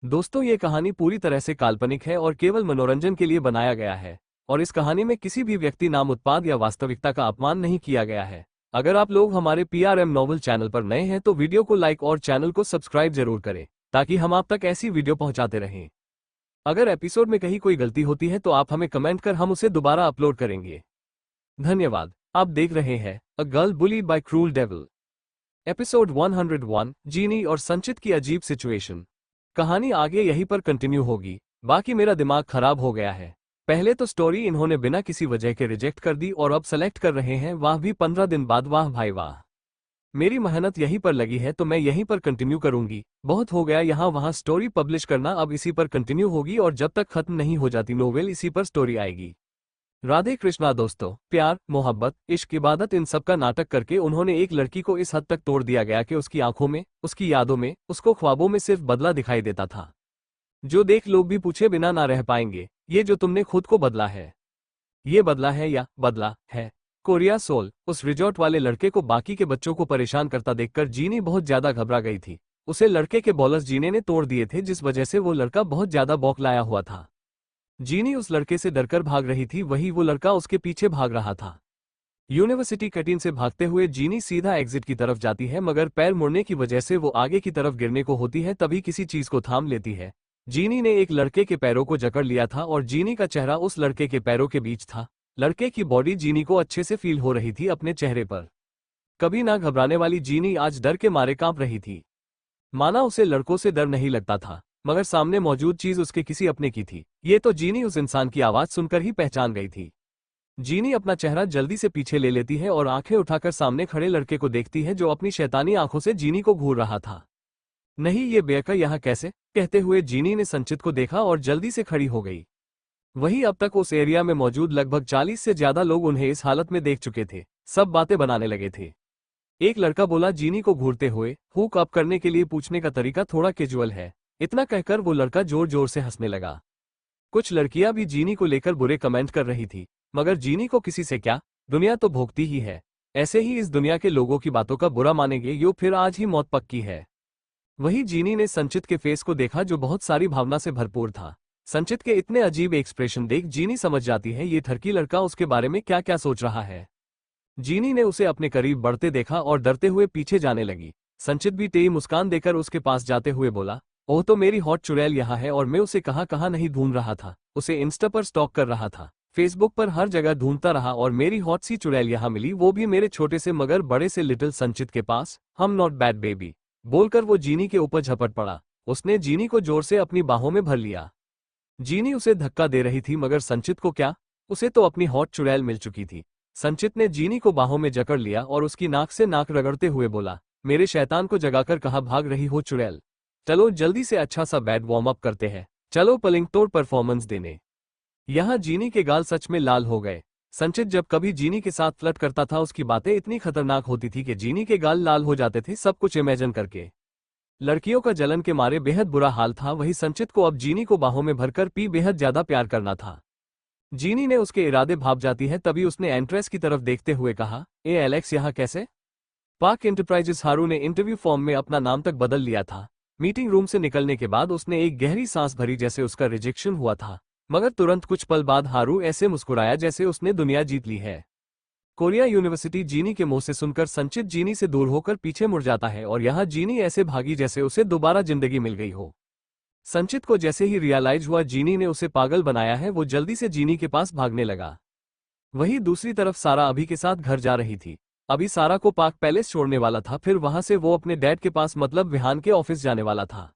दोस्तों, ये कहानी पूरी तरह से काल्पनिक है और केवल मनोरंजन के लिए बनाया गया है। और इस कहानी में किसी भी व्यक्ति, नाम, उत्पाद या वास्तविकता का अपमान नहीं किया गया है। अगर आप लोग हमारे पीआरएम नॉवल चैनल पर नए हैं तो वीडियो को लाइक और चैनल को सब्सक्राइब जरूर करें, ताकि हम आप तक ऐसी वीडियो पहुंचाते रहें। अगर एपिसोड में कहीं कोई गलती होती है तो आप हमें कमेंट कर हम उसे दोबारा अपलोड करेंगे। धन्यवाद। आप देख रहे हैं a girl bullied by cruel devil, episode 101, Jini और संचित की अजीब सिचुएशन। कहानी आगे यहीं पर कंटिन्यू होगी। बाकी मेरा दिमाग खराब हो गया है। पहले तो स्टोरी इन्होंने बिना किसी वजह के रिजेक्ट कर दी और अब सेलेक्ट कर रहे हैं, वाह भी 15 दिन बाद। वाह भाई वाह। मेरी मेहनत यहीं पर लगी है तो मैं यहीं पर कंटिन्यू करूंगी। बहुत हो गया यहाँ वहाँ स्टोरी पब्लिश करना, अब इसी पर कंटिन्यू होगी और जब तक खत्म नहीं हो जाती नोवेल इसी पर स्टोरी आएगी। राधे कृष्णा दोस्तों, प्यार, मोहब्बत, इश्क, इबादत, इन सब का नाटक करके उन्होंने एक लड़की को इस हद तक तोड़ दिया गया कि उसकी आंखों में, उसकी यादों में, उसको ख्वाबों में सिर्फ बदला दिखाई देता था। जो देख लोग भी पूछे बिना ना रह पाएंगे, ये जो तुमने खुद को बदला है, ये बदला है या बदला है? कोरिया सोल, उस रिजॉर्ट वाले लड़के को बाकी के बच्चों को परेशान करता देखकर जीनी बहुत ज्यादा घबरा गई थी। उसे लड़के के बॉलर्स जीने ने तोड़ दिए थे, जिस वजह से वो लड़का बहुत ज्यादा बौखलाया हुआ था। जीनी उस लड़के से डरकर भाग रही थी, वही वो लड़का उसके पीछे भाग रहा था। यूनिवर्सिटी कैंटीन से भागते हुए जीनी सीधा एग्जिट की तरफ जाती है, मगर पैर मुड़ने की वजह से वो आगे की तरफ गिरने को होती है, तभी किसी चीज को थाम लेती है। जीनी ने एक लड़के के पैरों को जकड़ लिया था और जीनी का चेहरा उस लड़के के पैरों के बीच था। लड़के की बॉडी जीनी को अच्छे से फील हो रही थी अपने चेहरे पर। कभी ना घबराने वाली जीनी आज डर के मारे कांप रही थी। माना उसे लड़कों से डर नहीं लगता था, मगर सामने मौजूद चीज उसके किसी अपने की थी। ये तो जीनी उस इंसान की आवाज सुनकर ही पहचान गई थी। जीनी अपना चेहरा जल्दी से पीछे ले लेती है और आंखें उठाकर सामने खड़े लड़के को देखती है, जो अपनी शैतानी आंखों से जीनी को घूर रहा था। नहीं, ये बेका यहाँ कैसे? कहते हुए जीनी ने संचित को देखा और जल्दी से खड़ी हो गई। वही अब तक उस एरिया में मौजूद लगभग 40 से ज्यादा लोग उन्हें इस हालत में देख चुके थे। सब बातें बनाने लगे थे। एक लड़का बोला जीनी को घूरते हुए, हुक अप करने के लिए पूछने का तरीका थोड़ा कैजुअल है। इतना कहकर वो लड़का जोर जोर से हंसने लगा। कुछ लड़कियां भी जीनी को लेकर बुरे कमेंट कर रही थी, मगर जीनी को किसी से क्या, दुनिया तो भोगती ही है। ऐसे ही इस दुनिया के लोगों की बातों का बुरा मानेंगे यो, फिर आज ही मौत पक्की है। वही जीनी ने संचित के फेस को देखा, जो बहुत सारी भावना से भरपूर था। संचित के इतने अजीब एक्सप्रेशन देख जीनी समझ जाती है ये ठरकी लड़का उसके बारे में क्या क्या सोच रहा है। जीनी ने उसे अपने करीब बढ़ते देखा और डरते हुए पीछे जाने लगी। संचित भी टेढ़ी मुस्कान देकर उसके पास जाते हुए बोला, ओह तो मेरी हॉट चुड़ैल यहाँ है, और मैं उसे कहाँ कहाँ नहीं ढूंढ रहा था। उसे इंस्टा पर स्टॉक कर रहा था, फेसबुक पर हर जगह ढूंढता रहा और मेरी हॉट सी चुड़ैल यहाँ मिली, वो भी मेरे छोटे से मगर बड़े से लिटिल संचित के पास। हम नॉट बैड बेबी, बोलकर वो जीनी के ऊपर झपट पड़ा। उसने जीनी को जोर से अपनी बाहों में भर लिया। जीनी उसे धक्का दे रही थी, मगर संचित को क्या, उसे तो अपनी हॉट चुड़ैल मिल चुकी थी। संचित ने जीनी को बाहों में जकड़ लिया और उसकी नाक से नाक रगड़ते हुए बोला, मेरे शैतान को जगाकर कहाँ भाग रही हो चुड़ैल? चलो जल्दी से अच्छा सा बैड वार्म अप करते हैं, चलो पलिंग तोड़ परफॉर्मेंस देने। यहाँ जीनी के गाल सच में लाल हो गए। संचित जब कभी जीनी के साथ फ्लर्ट करता था, उसकी बातें इतनी खतरनाक होती थी कि जीनी के गाल लाल हो जाते थे, सब कुछ इमेजिन करके। लड़कियों का जलन के मारे बेहद बुरा हाल था। वही संचित को अब जीनी को बाहों में भरकर पी बेहद ज्यादा प्यार करना था। जीनी ने उसके इरादे भाप जाती है, तभी उसने एंट्रेस की तरफ देखते हुए कहा, ए एलेक्स, यहाँ कैसे? पार्क एंटरप्राइजेस हारू ने इंटरव्यू फॉर्म में अपना नाम तक बदल लिया था। मीटिंग रूम से निकलने के बाद उसने एक गहरी सांस भरी, जैसे उसका रिजेक्शन हुआ था, मगर तुरंत कुछ पल बाद हारू ऐसे मुस्कुराया जैसे उसने दुनिया जीत ली है। कोरिया यूनिवर्सिटी जीनी के मुंह से सुनकर संचित जीनी से दूर होकर पीछे मुड़ जाता है और यहाँ जीनी ऐसे भागी जैसे उसे दोबारा जिंदगी मिल गई हो। संचित को जैसे ही रियलाइज हुआ जीनी ने उसे पागल बनाया है, वो जल्दी से जीनी के पास भागने लगा। वहीं दूसरी तरफ सारा अभी के साथ घर जा रही थी। अभी सारा को पार्क पैलेस छोड़ने वाला था, फिर वहां से वो अपने डैड के पास मतलब विहान के ऑफिस जाने वाला था।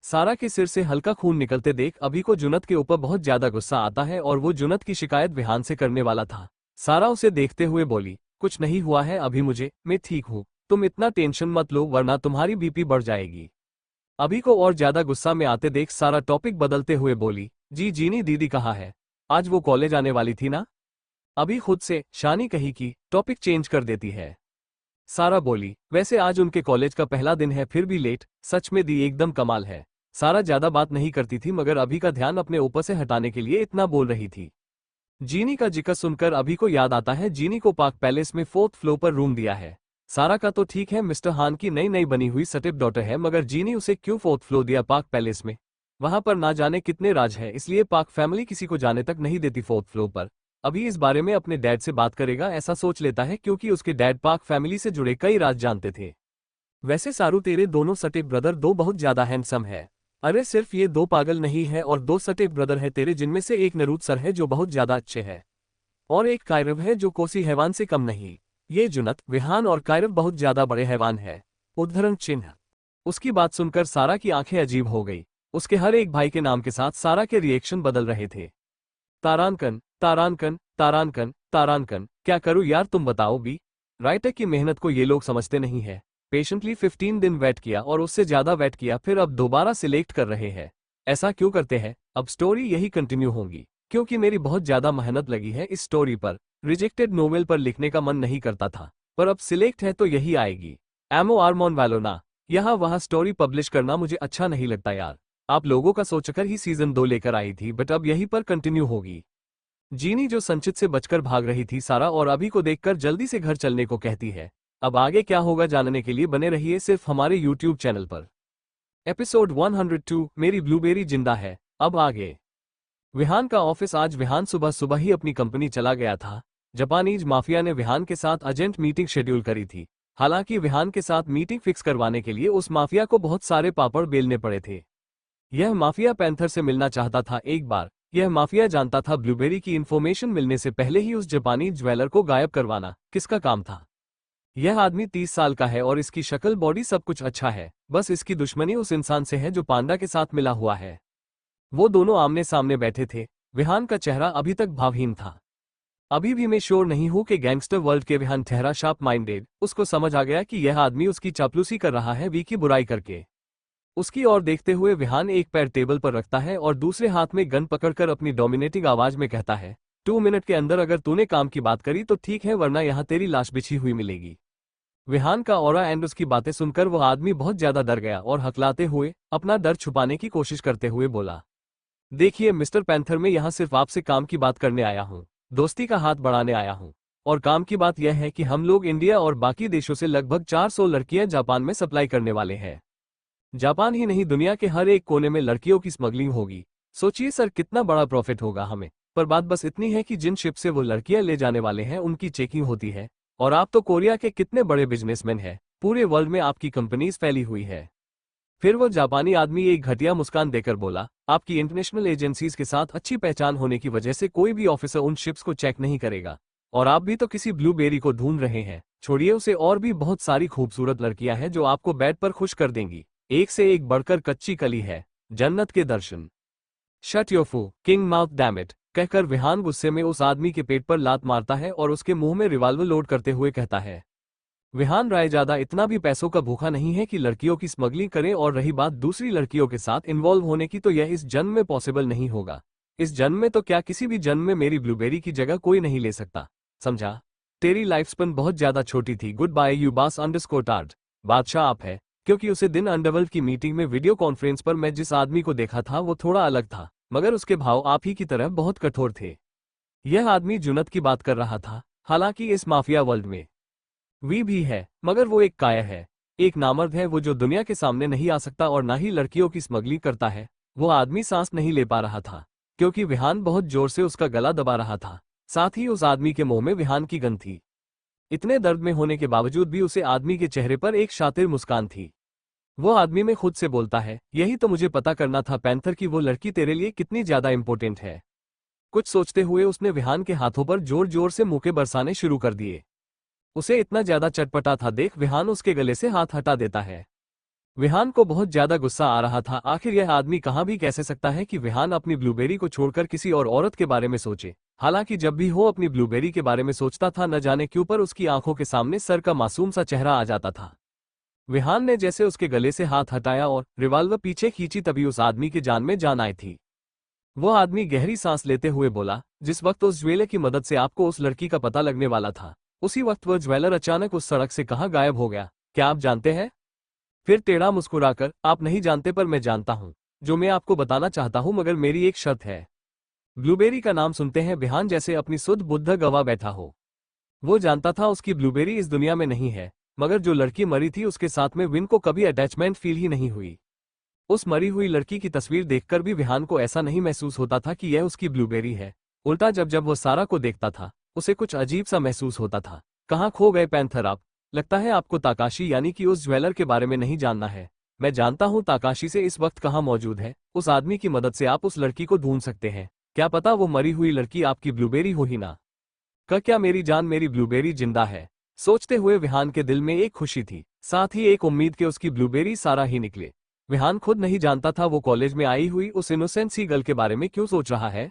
सारा के सिर से हल्का खून निकलते देख अभी को जुनत के ऊपर बहुत ज्यादा गुस्सा आता है और वो जुनत की शिकायत विहान से करने वाला था। सारा उसे देखते हुए बोली, कुछ नहीं हुआ है अभी मुझे, मैं ठीक हूँ, तुम इतना टेंशन मत लो वरना तुम्हारी बीपी बढ़ जाएगी। अभी को और ज्यादा गुस्सा में आते देख सारा टॉपिक बदलते हुए बोली, जी जीनी दीदी कहाँ है? आज वो कॉलेज आने वाली थी ना? अभी खुद से शानी कही कि टॉपिक चेंज कर देती है। सारा बोली, वैसे आज उनके कॉलेज का पहला दिन है, फिर भी लेट। सच में दी एकदम कमाल है। सारा ज्यादा बात नहीं करती थी, मगर अभी का ध्यान अपने ऊपर से हटाने के लिए इतना बोल रही थी। जीनी का जिक्र सुनकर अभी को याद आता है, जीनी को पार्क पैलेस में 4th फ्लोर पर रूम दिया है। सारा का तो ठीक है, मिस्टर हान की नई नई बनी हुई स्टेप डॉटर है, मगर जीनी उसे क्यों 4th फ्लोर दिया पार्क पैलेस में? वहां पर ना जाने कितने राज है, इसलिए पाक फैमिली किसी को जाने तक नहीं देती फोर्थ फ्लोर पर। अभी इस बारे में अपने डैड से बात करेगा ऐसा सोच लेता है, क्योंकि उसके डैड पाक फैमिली से जुड़े कई राज जानते थे। वैसे सारू, तेरे दोनों सटे ब्रदर दो बहुत ज्यादा हैंडसम है। अरे सिर्फ ये दो पागल नहीं है, और दो सटे ब्रदर है तेरे, जिनमें से एक नरूद सर है जो बहुत ज्यादा अच्छे है, और एक कायरव है जो कोसी हैवान से कम नहीं। ये जुनत, विहान और कायरव बहुत ज्यादा बड़े हैवान है। उद्धरण चिन्ह। उसकी बात सुनकर सारा की आंखें अजीब हो गई। उसके हर एक भाई के नाम के साथ सारा के रिएक्शन बदल रहे थे। तारानकन, तारानकन, तारानकन, तारानकन। क्या करूं यार, तुम बताओ भी। राइटर की मेहनत को ये लोग समझते नहीं है। पेशेंटली 15 दिन वेट किया और उससे ज्यादा वेट किया, फिर अब दोबारा सिलेक्ट कर रहे हैं। ऐसा क्यों करते हैं? अब स्टोरी यही कंटिन्यू होगी, क्योंकि मेरी बहुत ज्यादा मेहनत लगी है इस स्टोरी पर। रिजेक्टेड नोवेल पर लिखने का मन नहीं करता था, पर अब सिलेक्ट है तो यही आएगी। एमओ आर्मोन वालोना। यहाँ वहाँ स्टोरी पब्लिश करना मुझे अच्छा नहीं लगता यार। आप लोगों का सोचकर ही सीजन 2 लेकर आई थी, बट अब यहीं पर कंटिन्यू होगी। जीनी जो संचित से बचकर भाग रही थी सारा और अभी को देखकर जल्दी से घर चलने को कहती है। अब आगे क्या होगा जानने के लिए बने रहिए सिर्फ हमारे यूट्यूब चैनल पर। एपिसोड 102, मेरी ब्लूबेरी जिंदा है। अब आगे। विहान का ऑफिस। आज विहान सुबह सुबह ही अपनी कंपनी चला गया था। जापानीज माफिया ने विहान के साथ अर्जेंट मीटिंग शेड्यूल करी थी। हालांकि विहान के साथ मीटिंग फिक्स करवाने के लिए उस माफिया को बहुत सारे पापड़ बेलने पड़े थे। यह माफिया पैंथर से मिलना चाहता था एक बार। यह माफिया जानता था ब्लूबेरी की इन्फॉर्मेशन मिलने से पहले ही उस जापानी ज्वेलर को गायब करवाना किसका काम था। यह आदमी 30 साल का है और इसकी शक्ल बॉडी सब कुछ अच्छा है, बस इसकी दुश्मनी उस इंसान से है जो पांडा के साथ मिला हुआ है। वो दोनों आमने सामने बैठे थे। विहान का चेहरा अभी तक भावहीन था। अभी भी मैं श्योर नहीं हूं कि गैंगस्टर वर्ल्ड के विहान ठहरा शार्प माइंडेड। उसको समझ आ गया कि यह आदमी उसकी चापलूसी कर रहा है, वी की बुराई करके। उसकी ओर देखते हुए विहान एक पैर टेबल पर रखता है और दूसरे हाथ में गन पकड़कर अपनी डोमिनेटिंग आवाज में कहता है, 2 मिनट के अंदर अगर तूने काम की बात करी तो ठीक है, वरना यहां तेरी लाश बिछी हुई मिलेगी। विहान का ऑरा एंड उसकी बातें सुनकर वह आदमी बहुत ज्यादा डर गया और हकलाते हुए अपना डर छुपाने की कोशिश करते हुए बोला, देखिए मिस्टर पैंथर, मैं यहाँ सिर्फ आपसे काम की बात करने आया हूँ, दोस्ती का हाथ बढ़ाने आया हूँ। और काम की बात यह है कि हम लोग इंडिया और बाकी देशों से लगभग 400 लड़कियां जापान में सप्लाई करने वाले हैं। जापान ही नहीं, दुनिया के हर एक कोने में लड़कियों की स्मगलिंग होगी। सोचिए सर, कितना बड़ा प्रॉफिट होगा हमें। पर बात बस इतनी है कि जिन शिप से वो लड़कियां ले जाने वाले हैं उनकी चेकिंग होती है। और आप तो कोरिया के कितने बड़े बिजनेसमैन हैं, पूरे वर्ल्ड में आपकी कंपनीज फैली हुई है। फिर वो जापानी आदमी एक घटिया मुस्कान देकर बोला, आपकी इंटरनेशनल एजेंसीज के साथ अच्छी पहचान होने की वजह से कोई भी ऑफिसर उन शिप्स को चेक नहीं करेगा। और आप भी तो किसी ब्लूबेरी को ढूंढ रहे हैं। छोड़िए उसे, और भी बहुत सारी खूबसूरत लड़कियां हैं जो आपको बेड पर खुश कर देंगी। एक से एक बढ़कर कच्ची कली है, जन्नत के दर्शन। शट योर फू किंग माउथ डैम इट, कहकर विहान गुस्से में उस आदमी के पेट पर लात मारता है और उसके मुंह में रिवाल्वर लोड करते हुए कहता है, विहान रायजादा इतना भी पैसों का भूखा नहीं है कि लड़कियों की स्मगलिंग करे, और रही बात दूसरी लड़कियों के साथ इन्वॉल्व होने की, तो यह इस जन्म में पॉसिबल नहीं होगा। इस जन्म में तो क्या, किसी भी जन्म में मेरी ब्लूबेरी की जगह कोई नहीं ले सकता, समझा? तेरी लाइफ स्पैन बहुत ज्यादा छोटी थी। गुड बाय यू बास अंडरस्कोर टार्ड। बादशाह आप है, क्योंकि उसे दिन अंडरवर्ल्ड की मीटिंग में वीडियो कॉन्फ्रेंस पर मैं जिस आदमी को देखा था वो थोड़ा अलग था, मगर उसके भाव आप ही की तरह बहुत कठोर थे। यह आदमी जुनत की बात कर रहा था। हालांकि इस माफिया वर्ल्ड में वी भी है, मगर वो एक कायर है, एक नामर्द है, वो जो दुनिया के सामने नहीं आ सकता और ना ही लड़कियों की स्मगलिंग करता है। वो आदमी सांस नहीं ले पा रहा था, क्योंकि विहान बहुत जोर से उसका गला दबा रहा था। साथ ही उस आदमी के मुंह में विहान की गंध थी। इतने दर्द में होने के बावजूद भी उसे आदमी के चेहरे पर एक शातिर मुस्कान थी। वो आदमी में खुद से बोलता है, यही तो मुझे पता करना था पैंथर की वो लड़की तेरे लिए कितनी ज्यादा इंपॉर्टेंट है। कुछ सोचते हुए उसने विहान के हाथों पर जोर जोर से मुक्के बरसाने शुरू कर दिए। उसे इतना ज्यादा चटपटा था देख विहान उसके गले से हाथ हटा देता है। विहान को बहुत ज्यादा गुस्सा आ रहा था। आखिर यह आदमी कहाँ भी कैसे सकता है कि विहान अपनी ब्लूबेरी को छोड़कर किसी और औरत के बारे में सोचे। हालांकि जब भी वो अपनी ब्लूबेरी के बारे में सोचता था, न जाने क्यों पर उसकी आंखों के सामने सर का मासूम सा चेहरा आ जाता था। विहान ने जैसे उसके गले से हाथ हटाया और रिवाल्वर पीछे खींची, तभी उस आदमी की जान में जान आई थी। वो आदमी गहरी सांस लेते हुए बोला, जिस वक्त उस ज्वेलर की मदद से आपको उस लड़की का पता लगने वाला था, उसी वक्त वह ज्वेलर अचानक उस सड़क से कहाँ गायब हो गया, क्या आप जानते हैं? फिर टेढ़ा मुस्कुराकर, आप नहीं जानते पर मैं जानता हूँ, जो मैं आपको बताना चाहता हूँ, मगर मेरी एक शर्त है। ब्लूबेरी का नाम सुनते हैं विहान जैसे अपनी सुध बुद्ध गवा बैठा हो। वो जानता था उसकी ब्लूबेरी इस दुनिया में नहीं है, मगर जो लड़की मरी थी उसके साथ में विन को कभी अटैचमेंट फील ही नहीं हुई। उस मरी हुई लड़की की तस्वीर देखकर भी विहान को ऐसा नहीं महसूस होता था कि यह उसकी ब्लूबेरी है। उल्टा जब जब वो सारा को देखता था उसे कुछ अजीब सा महसूस होता था। कहाँ खो गए पैंथर आप? लगता है आपको ताकाशी यानी कि उस ज्वेलर के बारे में नहीं जानना है। मैं जानता हूँ ताकाशी से इस वक्त कहाँ मौजूद है। उस आदमी की मदद से आप उस लड़की को ढूंढ सकते हैं। क्या पता वो मरी हुई लड़की आपकी ब्लूबेरी हो ही ना। क्या मेरी जान, मेरी ब्लूबेरी जिंदा है? सोचते हुए विहान के दिल में एक खुशी थी, साथ ही एक उम्मीद कि उसकी ब्लूबेरी सारा ही निकले। विहान खुद नहीं जानता था वो कॉलेज में आई हुई उस इनोसेंट सी गर्ल के बारे में क्यों सोच रहा है।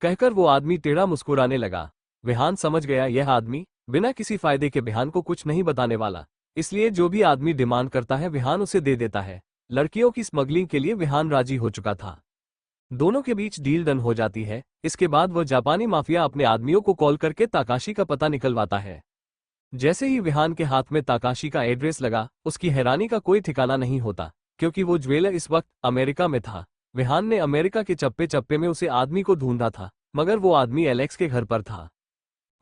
कहकर वो आदमी टेढ़ा मुस्कुराने लगा। विहान समझ गया यह आदमी बिना किसी फायदे के विहान को कुछ नहीं बताने वाला, इसलिए जो भी आदमी डिमांड करता है विहान उसे दे देता है। लड़कियों की स्मगलिंग के लिए विहान राजी हो चुका था। दोनों के बीच डील डन हो जाती है। इसके बाद वह जापानी माफिया अपने आदमियों को कॉल करके ताकाशी का पता निकलवाता है। जैसे ही विहान के हाथ में ताकाशी का एड्रेस लगा, उसकी हैरानी का कोई ठिकाना नहीं होता, क्योंकि वो ज्वेलर इस वक्त अमेरिका में था। विहान ने अमेरिका के चप्पे चप्पे में उसे आदमी को ढूंढा था, मगर वो आदमी एलेक्स के घर पर था।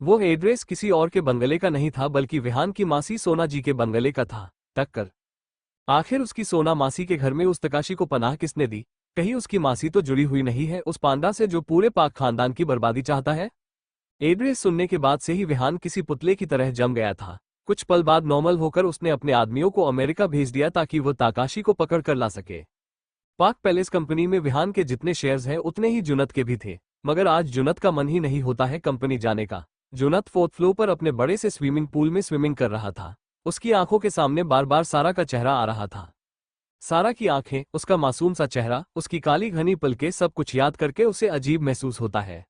वो एड्रेस किसी और के बंगले का नहीं था, बल्कि विहान की मासी सोना जी के बंगले का था। टक्कर! आखिर उसकी सोना मासी के घर में उस ताकाशी को पनाह किसने दी? कहीं उसकी मासी तो जुड़ी हुई नहीं है उस पांडा से जो पूरे पाक खानदान की बर्बादी चाहता है? एड्रेस सुनने के बाद से ही विहान किसी पुतले की तरह जम गया था। कुछ पल बाद नॉर्मल होकर उसने अपने आदमियों को अमेरिका भेज दिया ताकि वो ताकाशी को पकड़ कर ला सके। पाक पैलेस कंपनी में विहान के जितने शेयर्स हैं उतने ही जुनत के भी थे, मगर आज जुनत का मन ही नहीं होता है कंपनी जाने का। जुनत फोर्थ फ्लोर पर अपने बड़े से स्विमिंग पूल में स्विमिंग कर रहा था। उसकी आंखों के सामने बार बार सारा का चेहरा आ रहा था। सारा की आंखें, उसका मासूम सा चेहरा, उसकी काली घनी पलकें, सब कुछ याद करके उसे अजीब महसूस होता है।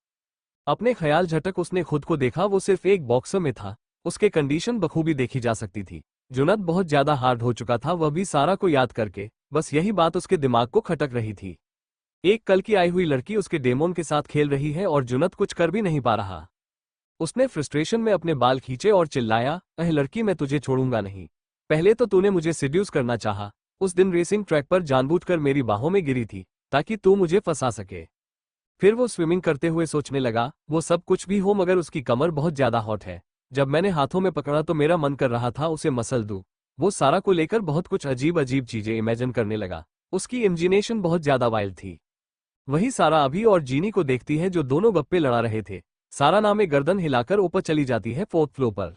अपने ख्याल झटक उसने खुद को देखा, वो सिर्फ एक बॉक्सर में था। उसके कंडीशन बखूबी देखी जा सकती थी। जुनत बहुत ज्यादा हार्ड हो चुका था, वह भी सारा को याद करके। बस यही बात उसके दिमाग को खटक रही थी। एक कल की आई हुई लड़की उसके डेमोन के साथ खेल रही है और जुनत कुछ कर भी नहीं पा रहा। उसने फ्रस्ट्रेशन में अपने बाल खींचे और चिल्लाया, अह लड़की, मैं तुझे छोड़ूंगा नहीं। पहले तो तूने मुझे सिड्यूस करना चाहा। उस दिन रेसिंग ट्रैक पर जानबूझकर मेरी बाहों में गिरी थी ताकि तू मुझे फंसा सके। फिर वो स्विमिंग करते हुए सोचने लगा, वो सब कुछ भी हो मगर उसकी कमर बहुत ज्यादा हॉट है। जब मैंने हाथों में पकड़ा तो मेरा मन कर रहा था उसे मसल दूं। वो सारा को लेकर बहुत कुछ अजीब अजीब चीजें इमेजिन करने लगा। उसकी इमेजिनेशन बहुत ज्यादा वाइल्ड थी। वही सारा अभी और जीनी को देखती है जो दोनों गप्पे लड़ा रहे थे। सारा नामे गर्दन हिलाकर ऊपर चली जाती है फोर्थ फ्लोर पर।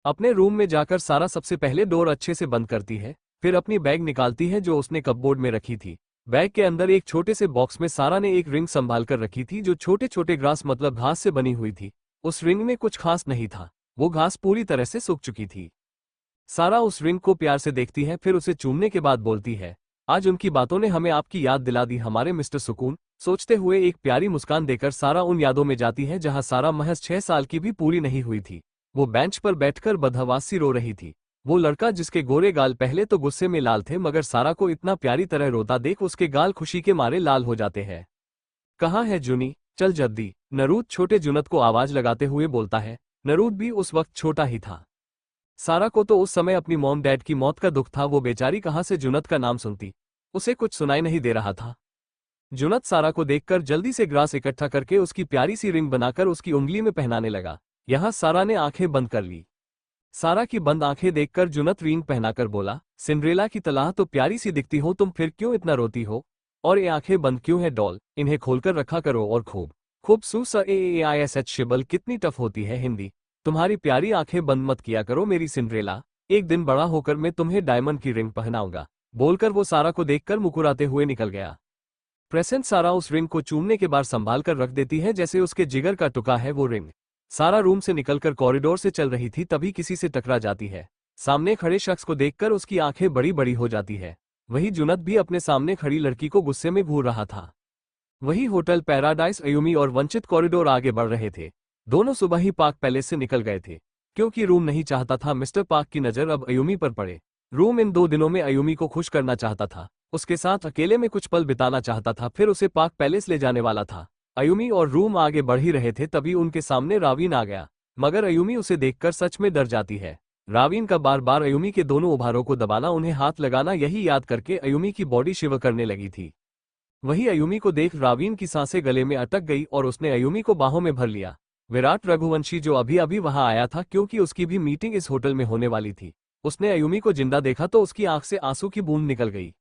अपने रूम में जाकर सारा सबसे पहले डोर अच्छे से बंद करती है, फिर अपनी बैग निकालती है जो उसने कपबोर्ड में रखी थी। बैग के अंदर एक छोटे से बॉक्स में सारा ने एक रिंग संभाल कर रखी थी जो छोटे छोटे ग्रास मतलब घास से बनी हुई थी। उस रिंग में कुछ खास नहीं था, वो घास पूरी तरह से सूख चुकी थी। सारा उस रिंग को प्यार से देखती है, फिर उसे चूमने के बाद बोलती है, आज उनकी बातों ने हमें आपकी याद दिला दी हमारे मिस्टर सुकून। सोचते हुए एक प्यारी मुस्कान देकर सारा उन यादों में जाती है जहां सारा महज 6 साल की भी पूरी नहीं हुई थी। वो बेंच पर बैठकर बदहवास सी रो रही थी। वो लड़का जिसके गोरे गाल पहले तो गुस्से में लाल थे, मगर सारा को इतना प्यारी तरह रोता देख उसके गाल खुशी के मारे लाल हो जाते हैं। कहाँ है जुनी, चल जल्दी। नरूद छोटे जुनत को आवाज लगाते हुए बोलता है। नरूद भी उस वक्त छोटा ही था। सारा को तो उस समय अपनी मॉम डैड की मौत का दुख था। वो बेचारी कहाँ से जुनत का नाम सुनती, उसे कुछ सुनाई नहीं दे रहा था। जुनत सारा को देखकर जल्दी से ग्रास इकट्ठा करके उसकी प्यारी सी रिंग बनाकर उसकी उंगली में पहनाने लगा। यहाँ सारा ने आंखें बंद कर ली। सारा की बंद आंखें देखकर जुनत रिंग पहनाकर बोला, सिंड्रेला की तलाह तो प्यारी सी दिखती हो तुम, फिर क्यों इतना रोती हो? और ये आंखें बंद क्यों है डॉल? इन्हें खोलकर रखा करो और खूब शिबल कितनी टफ होती है हिंदी। तुम्हारी प्यारी आंखें बंद मत किया करो मेरी सिंड्रेला, एक दिन बड़ा होकर मैं तुम्हें डायमंड की रिंग पहनाऊंगा। बोलकर वो सारा को देखकर मुकुराते हुए निकल गया। प्रेसेंट सारा उस रिंग को चूमने के बाद संभाल कर रख देती है जैसे उसके जिगर का टुका है वो रिंग। सारा रूम से निकलकर कॉरिडोर से चल रही थी, तभी किसी से टकरा जाती है। सामने खड़े शख्स को देखकर उसकी आंखें बड़ी बड़ी हो जाती है। वही जुनत भी अपने सामने खड़ी लड़की को गुस्से में घूर रहा था। वही होटल पैराडाइस अयुमी और वंचित कॉरिडोर आगे बढ़ रहे थे। दोनों सुबह ही पार्क पैलेस से निकल गए थे, क्योंकि रूम नहीं चाहता था मिस्टर पार्क की नजर अब अयुमी पर पड़े। रूम इन 2 दिनों में अयुमी को खुश करना चाहता था, उसके साथ अकेले में कुछ पल बिताना चाहता था, फिर उसे पार्क पैलेस ले जाने वाला था। अयुमी और रूम आगे बढ़ ही रहे थे, तभी उनके सामने रावीन आ गया, मगर अयुमी उसे देखकर सच में डर जाती है। रावीन का बार बार अयुमी के दोनों उभारों को दबाना, उन्हें हाथ लगाना, यही याद करके अयुमी की बॉडी शिवर करने लगी थी। वही अयुमी को देख रावीन की सांसें गले में अटक गई और उसने अयुमी को बाहों में भर लिया। विराट रघुवंशी जो अभी अभी वहां आया था, क्योंकि उसकी भी मीटिंग इस होटल में होने वाली थी, उसने अयुमी को जिंदा देखा तो उसकी आंख से आंसू की बूंद निकल गई।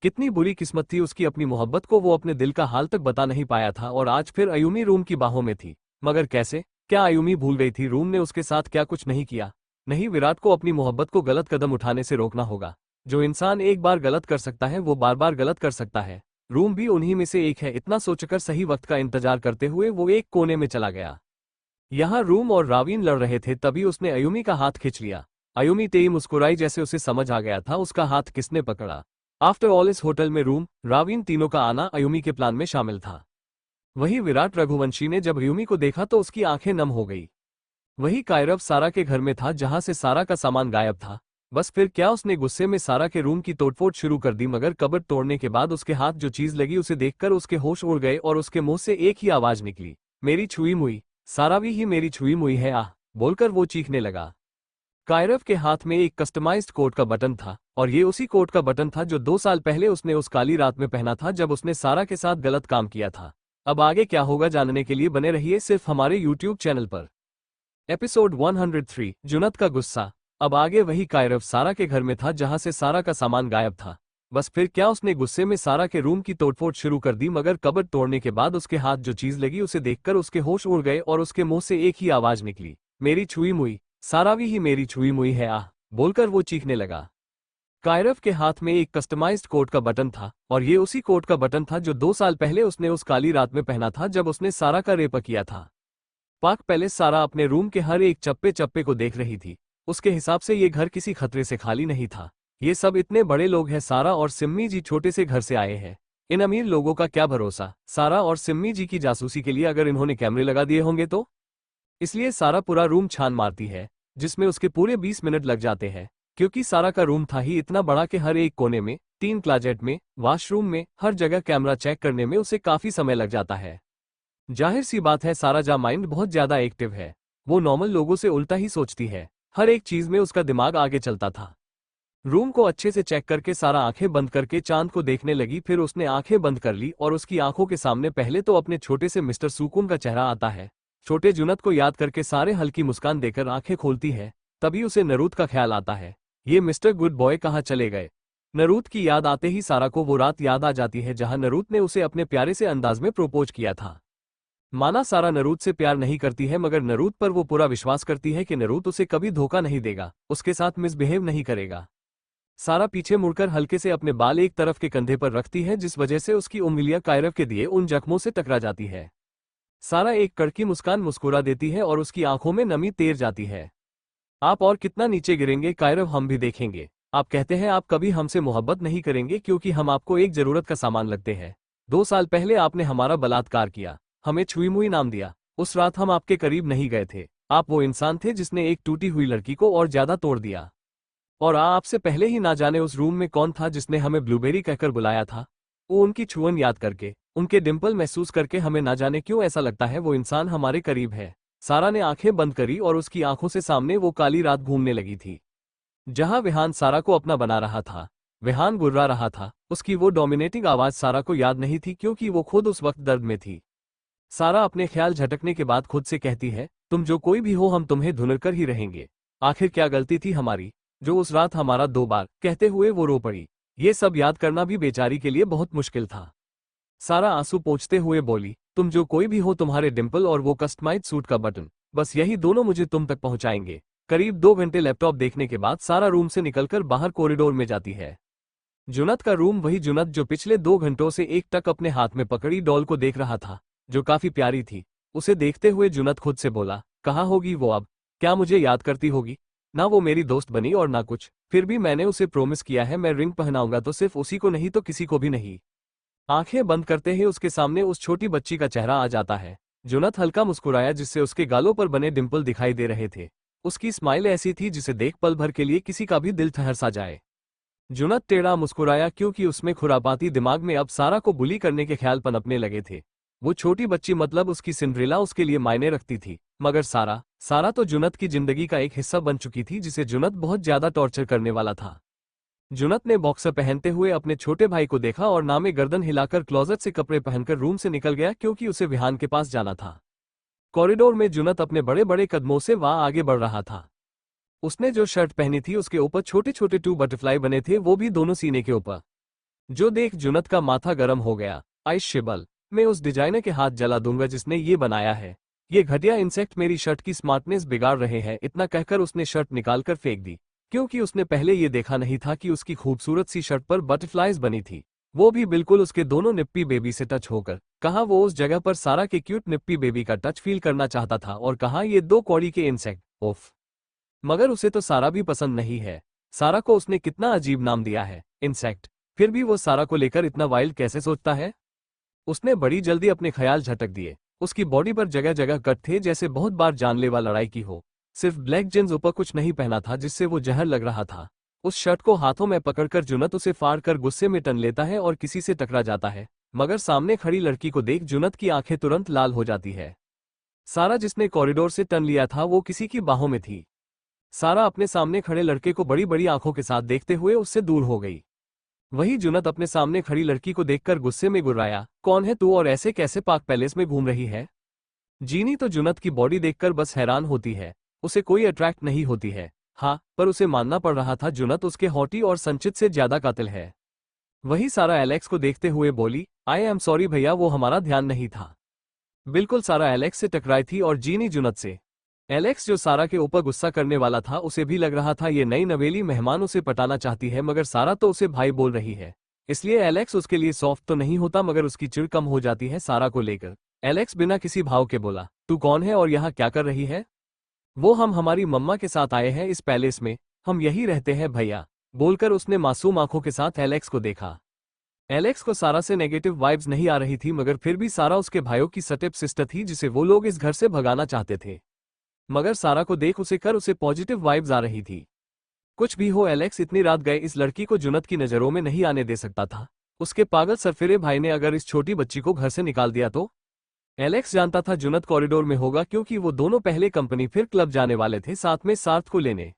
कितनी बुरी किस्मत थी उसकी, अपनी मोहब्बत को वो अपने दिल का हाल तक बता नहीं पाया था और आज फिर अयुमी रूम की बाहों में थी। मगर कैसे? क्या अयुमी भूल गई थी रूम ने उसके साथ क्या कुछ नहीं किया? नहीं, विराट को अपनी मोहब्बत को गलत कदम उठाने से रोकना होगा। जो इंसान एक बार गलत कर सकता है वो बार बार गलत कर सकता है। रूम भी उन्हीं में से एक है। इतना सोचकर सही वक्त का इंतजार करते हुए वो एक कोने में चला गया। यहाँ रूम और रावीन लड़ रहे थे, तभी उसने अयुमी का हाथ खींच लिया। अयुमी तेई मुस्कुराई, जैसे उसे समझ आ गया था उसका हाथ किसने पकड़ा। आफ्टर ऑल इस होटल में रूम, रावीन तीनों का आना अयुमी के प्लान में शामिल था। वही विराट रघुवंशी ने जब अयुमी को देखा तो उसकी आंखें नम हो गई। वही कायरव सारा के घर में था जहां से सारा का सामान गायब था। बस फिर क्या, उसने गुस्से में सारा के रूम की तोड़फोड़ शुरू कर दी, मगर कबर्ड तोड़ने के बाद उसके हाथ जो चीज लगी उसे देखकर उसके होश उड़ गए और उसके मुंह से एक ही आवाज निकली, मेरी छुई मुई। सारा भी ही मेरी छुई मुई है, आह बोलकर वो चीखने लगा। कायरव के हाथ में एक कस्टमाइज्ड कोट का बटन था और ये उसी कोट का बटन था जो 2 साल पहले उसने उस काली रात में पहना था जब उसने सारा के साथ गलत काम किया था। अब आगे क्या होगा जानने के लिए बने रहिए सिर्फ हमारे यूट्यूब चैनल पर। एपिसोड 103, जुनत का गुस्सा। अब आगे वही कायरव सारा के घर में था जहां से सारा का सामान गायब था। बस फिर क्या, उसने गुस्से में सारा के रूम की तोड़फोड़ शुरू कर दी, मगर कबर्ड तोड़ने के बाद उसके हाथ जो चीज लगी उसे देखकर उसके होश उड़ गए और उसके मुंह से एक ही आवाज निकली, मेरी छुई मुई। सारा भी ही मेरी छुई मुई है, आह बोलकर वो चीखने लगा। कायरव के हाथ में एक कस्टमाइज्ड कोट का बटन था और ये उसी कोट का बटन था जो 2 साल पहले उसने उस काली रात में पहना था जब उसने सारा का रेप किया था। Park palace. सारा अपने रूम के हर एक चप्पे चप्पे को देख रही थी। उसके हिसाब से ये घर किसी खतरे से खाली नहीं था। ये सब इतने बड़े लोग हैं, सारा और सिम्मी जी छोटे से घर से आए हैं। इन अमीर लोगों का क्या भरोसा। सारा और सिम्मी जी की जासूसी के लिए अगर इन्होंने कैमरे लगा दिए होंगे तो। इसलिए सारा पूरा रूम छान मारती है, जिसमें उसके पूरे 20 मिनट लग जाते हैं, क्योंकि सारा का रूम था ही इतना बड़ा कि हर एक कोने में, 3 क्लोजेट में, वॉशरूम में, हर जगह कैमरा चेक करने में उसे काफी समय लग जाता है। जाहिर सी बात है, सारा जा माइंड बहुत ज्यादा एक्टिव है। वो नॉर्मल लोगों से उल्टा ही सोचती है। हर एक चीज में उसका दिमाग आगे चलता था। रूम को अच्छे से चेक करके सारा आंखें बंद करके चांद को देखने लगी। फिर उसने आंखें बंद कर ली और उसकी आंखों के सामने पहले तो अपने छोटे से मिस्टर सुकून का चेहरा आता है। छोटे जुनत को याद करके सारे हल्की मुस्कान देकर आंखें खोलती है। तभी उसे नरूद का ख्याल आता है। ये मिस्टर गुड बॉय कहाँ चले गए। नरूद की याद आते ही सारा को वो रात याद आ जाती है जहां नरूद ने उसे अपने प्यारे से अंदाज में प्रोपोज किया था। माना सारा नरूद से प्यार नहीं करती है, मगर नरूद पर वो पूरा विश्वास करती है कि नरूद उसे कभी धोखा नहीं देगा, उसके साथ मिसबिहेव नहीं करेगा। सारा पीछे मुड़कर हल्के से अपने बाल एक तरफ के कंधे पर रखती है, जिस वजह से उसकी उंगलियां कायरव के दिए उन जख्मों से टकरा जाती है। सारा एक कड़की मुस्कान मुस्कुरा देती है और उसकी आंखों में नमी तैर जाती है। आप और कितना नीचे गिरेंगे कायरव, हम भी देखेंगे। आप कहते हैं आप कभी हमसे मोहब्बत नहीं करेंगे क्योंकि हम आपको एक जरूरत का सामान लगते हैं। 2 साल पहले आपने हमारा बलात्कार किया, हमें छुई मुई नाम दिया। उस रात हम आपके करीब नहीं गए थे। आप वो इंसान थे जिसने एक टूटी हुई लड़की को और ज्यादा तोड़ दिया। और आपसे पहले ही ना जाने उस रूम में कौन था जिसने हमें ब्लूबेरी कहकर बुलाया था। वो उनकी छुअन याद करके, उनके डिंपल महसूस करके हमें ना जाने क्यों ऐसा लगता है वो इंसान हमारे करीब है। सारा ने आंखें बंद करी और उसकी आंखों से सामने वो काली रात घूमने लगी थी, जहां विहान सारा को अपना बना रहा था। विहान गुर्रा रहा था। उसकी वो डोमिनेटिंग आवाज सारा को याद नहीं थी क्योंकि वो खुद उस वक्त दर्द में थी। सारा अपने ख्याल झटकने के बाद खुद से कहती है, तुम जो कोई भी हो हम तुम्हें धुनर कर ही रहेंगे। आखिर क्या गलती थी हमारी, जो उस रात हमारा 2 बार कहते हुए वो रो पड़ी। ये सब याद करना भी बेचारी के लिए बहुत मुश्किल था। सारा आंसू पोंछते हुए बोली, तुम जो कोई भी हो, तुम्हारे डिंपल और वो कस्टमाइज्ड सूट का बटन, बस यही दोनों मुझे तुम तक पहुंचाएंगे। करीब 2 घंटे लैपटॉप देखने के बाद सारा रूम से निकलकर बाहर कॉरिडोर में जाती है। जुनत का रूम, वही जुनत जो पिछले 2 घंटों से एक टक अपने हाथ में पकड़ी डॉल को देख रहा था, जो काफी प्यारी थी। उसे देखते हुए जुनत खुद से बोला, कहाँ होगी वो अब। क्या मुझे याद करती होगी। ना वो मेरी दोस्त बनी और ना कुछ। फिर भी मैंने उसे प्रॉमिस किया है मैं रिंग पहनाऊंगा तो सिर्फ उसी को, नहीं तो किसी को भी नहीं। आंखें बंद करते ही उसके सामने उस छोटी बच्ची का चेहरा आ जाता है। जुनत हल्का मुस्कुराया जिससे उसके गालों पर बने डिंपल दिखाई दे रहे थे। उसकी स्माइल ऐसी थी जिसे देख पल भर के लिए किसी का भी दिल ठहर सा जाए। जुनत टेढ़ा मुस्कुराया क्योंकि उसमें खुरापाती दिमाग में अब सारा को बुली करने के ख्याल पनपने लगे थे। वो छोटी बच्ची मतलब उसकी सिंड्रेला उसके लिए मायने रखती थी, मगर सारा तो जुनत की जिंदगी का एक हिस्सा बन चुकी थी जिसे जुनत बहुत ज्यादा टॉर्चर करने वाला था। जुनत ने बॉक्सर पहनते हुए अपने छोटे भाई को देखा और नामे गर्दन हिलाकर क्लोजेट से कपड़े पहनकर रूम से निकल गया क्योंकि उसे विहान के पास जाना था। कॉरिडोर में जुनत अपने बड़े बड़े कदमों से वहां आगे बढ़ रहा था। उसने जो शर्ट पहनी थी उसके ऊपर छोटे छोटे 2 बटरफ्लाई बने थे, वो भी दोनों सीने के ऊपर। जो देख जुनत का माथा गर्म हो गया। आई शिबल, मैं उस डिजाइनर के हाथ जला दूंगा जिसने ये बनाया है। ये घटिया इंसेक्ट मेरी शर्ट की स्मार्टनेस बिगाड़ रहे हैं। इतना कहकर उसने शर्ट निकालकर फेंक दी, क्योंकि उसने पहले ये देखा नहीं था कि उसकी खूबसूरत सी शर्ट पर बटरफ्लाइज बनी थी, वो भी बिल्कुल उसके दोनों निप्पी बेबी से टच होकर। कहाँ वो उस जगह पर सारा के क्यूट निप्पी बेबी का टच फील करना चाहता था, और कहाँ ये दो कौड़ी के इंसेक्ट। ओफ, मगर उसे तो सारा भी पसंद नहीं है। सारा को उसने कितना अजीब नाम दिया है, इंसेक्ट। फिर भी वो सारा को लेकर इतना वाइल्ड कैसे सोचता है। उसने बड़ी जल्दी अपने ख्याल झटक दिए। उसकी बॉडी पर जगह जगह कट थे, जैसे बहुत बार जानलेवा लड़ाई की हो। सिर्फ ब्लैक जींस ऊपर कुछ नहीं पहना था जिससे वो जहर लग रहा था। उस शर्ट को हाथों में पकड़कर जुनत उसे फाड़ कर गुस्से में टन लेता है और किसी से टकरा जाता है, मगर सामने खड़ी लड़की को देख जुनत की आंखें तुरंत लाल हो जाती है। सारा जिसने कॉरिडोर से टन लिया था वो किसी की बाहों में थी। सारा अपने सामने खड़े लड़के को बड़ी बड़ी आंखों के साथ देखते हुए उससे दूर हो गई। वही जुनत अपने सामने खड़ी लड़की को देखकर गुस्से में गुर्राया, कौन है तू और ऐसे कैसे पाक पैलेस में घूम रही है। जीनी तो जुनत की बॉडी देखकर बस हैरान होती है, उसे कोई अट्रैक्ट नहीं होती है। हाँ, पर उसे मानना पड़ रहा था जुनत उसके हॉटी और संचित से ज्यादा कातिल है। वही सारा एलेक्स को देखते हुए बोली, आई एम सॉरी भैया, वो हमारा ध्यान नहीं था। बिल्कुल सारा एलेक्स से टकराई थी और जीनी जुनत से। एलेक्स जो सारा के ऊपर गुस्सा करने वाला था, उसे भी लग रहा था ये नई नवेली मेहमान उसे पटाना चाहती है, मगर सारा तो उसे भाई बोल रही है, इसलिए एलेक्स उसके लिए सॉफ्ट तो नहीं होता, मगर उसकी चिढ़ कम हो जाती है सारा को लेकर। एलेक्स बिना किसी भाव के बोला, तू कौन है और यहाँ क्या कर रही है। वो हम हमारी मम्मा के साथ आए हैं इस पैलेस में, हम यही रहते हैं भैया, बोलकर उसने मासूम आंखों के साथ एलेक्स को देखा। एलेक्स को सारा से नेगेटिव वाइब्स नहीं आ रही थी, मगर फिर भी सारा उसके भाइयों की स्टेप सिस्टर थी जिसे वो लोग इस घर से भगाना चाहते थे। मगर सारा को देख उसे पॉजिटिव वाइब्स आ रही थी। कुछ भी हो, एलेक्स इतनी रात गए इस लड़की को जुनत की नजरों में नहीं आने दे सकता था। उसके पागल सरफिरे भाई ने अगर इस छोटी बच्ची को घर से निकाल दिया तो। एलेक्स जानता था जुनत कॉरिडोर में होगा, क्योंकि वो दोनों पहले कंपनी फिर क्लब जाने वाले थे साथ में सार्थ को लेने।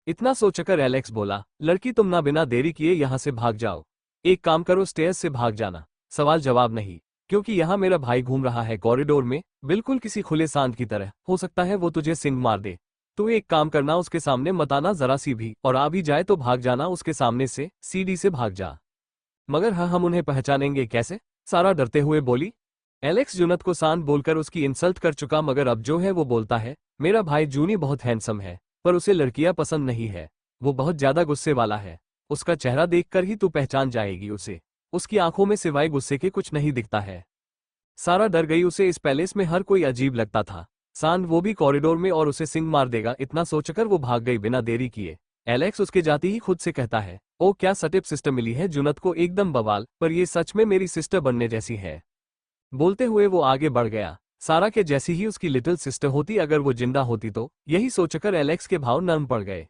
इतना सोचकर एलेक्स बोला, लड़की तुम ना बिना देरी किए यहाँ से भाग जाओ। एक काम करो, स्टेयर्स से भाग जाना। सवाल जवाब नहीं, क्योंकि यहाँ मेरा भाई घूम रहा है कॉरिडोर में, बिल्कुल किसी खुले सांड की तरह। हो सकता है वो तुझे सिंग मार दे। तू एक काम करना, उसके सामने मत आना जरा सी भी, और आ भी जाए तो भाग जाना उसके सामने से, सीढ़ी से भाग जा। मगर हाँ, हम उन्हें पहचानेंगे कैसे, सारा डरते हुए बोली। एलेक्स जुनत को सांड बोलकर उसकी इंसल्ट कर चुका, मगर अब जो है वो बोलता है, मेरा भाई जूनी बहुत हैंडसम है, पर उसे लड़कियां पसंद नहीं है। वो बहुत ज्यादा गुस्से वाला है, उसका चेहरा देखकर ही तू पहचान जाएगी उसे। उसकी आंखों में सिवाय गुस्से के कुछ नहीं दिखता है। सारा डर गई, उसे इस पैलेस में हर कोई अजीब लगता था, सांड वो भी कॉरिडोर में, और उसे सिंग मार देगा। इतना सोचकर वो भाग गई बिना देरी किए। एलेक्स उसके जाती ही खुद से कहता है, ओ क्या सटिप सिस्टर मिली है जुनत को, एकदम बवाल, पर ये सच में मेरी सिस्टर बनने जैसी है। बोलते हुए वो आगे बढ़ गया। सारा के जैसी ही उसकी लिटिल सिस्टर होती अगर वो जिंदा होती तो। यही सोचकर एलेक्स के भाव नर्म पड़ गए।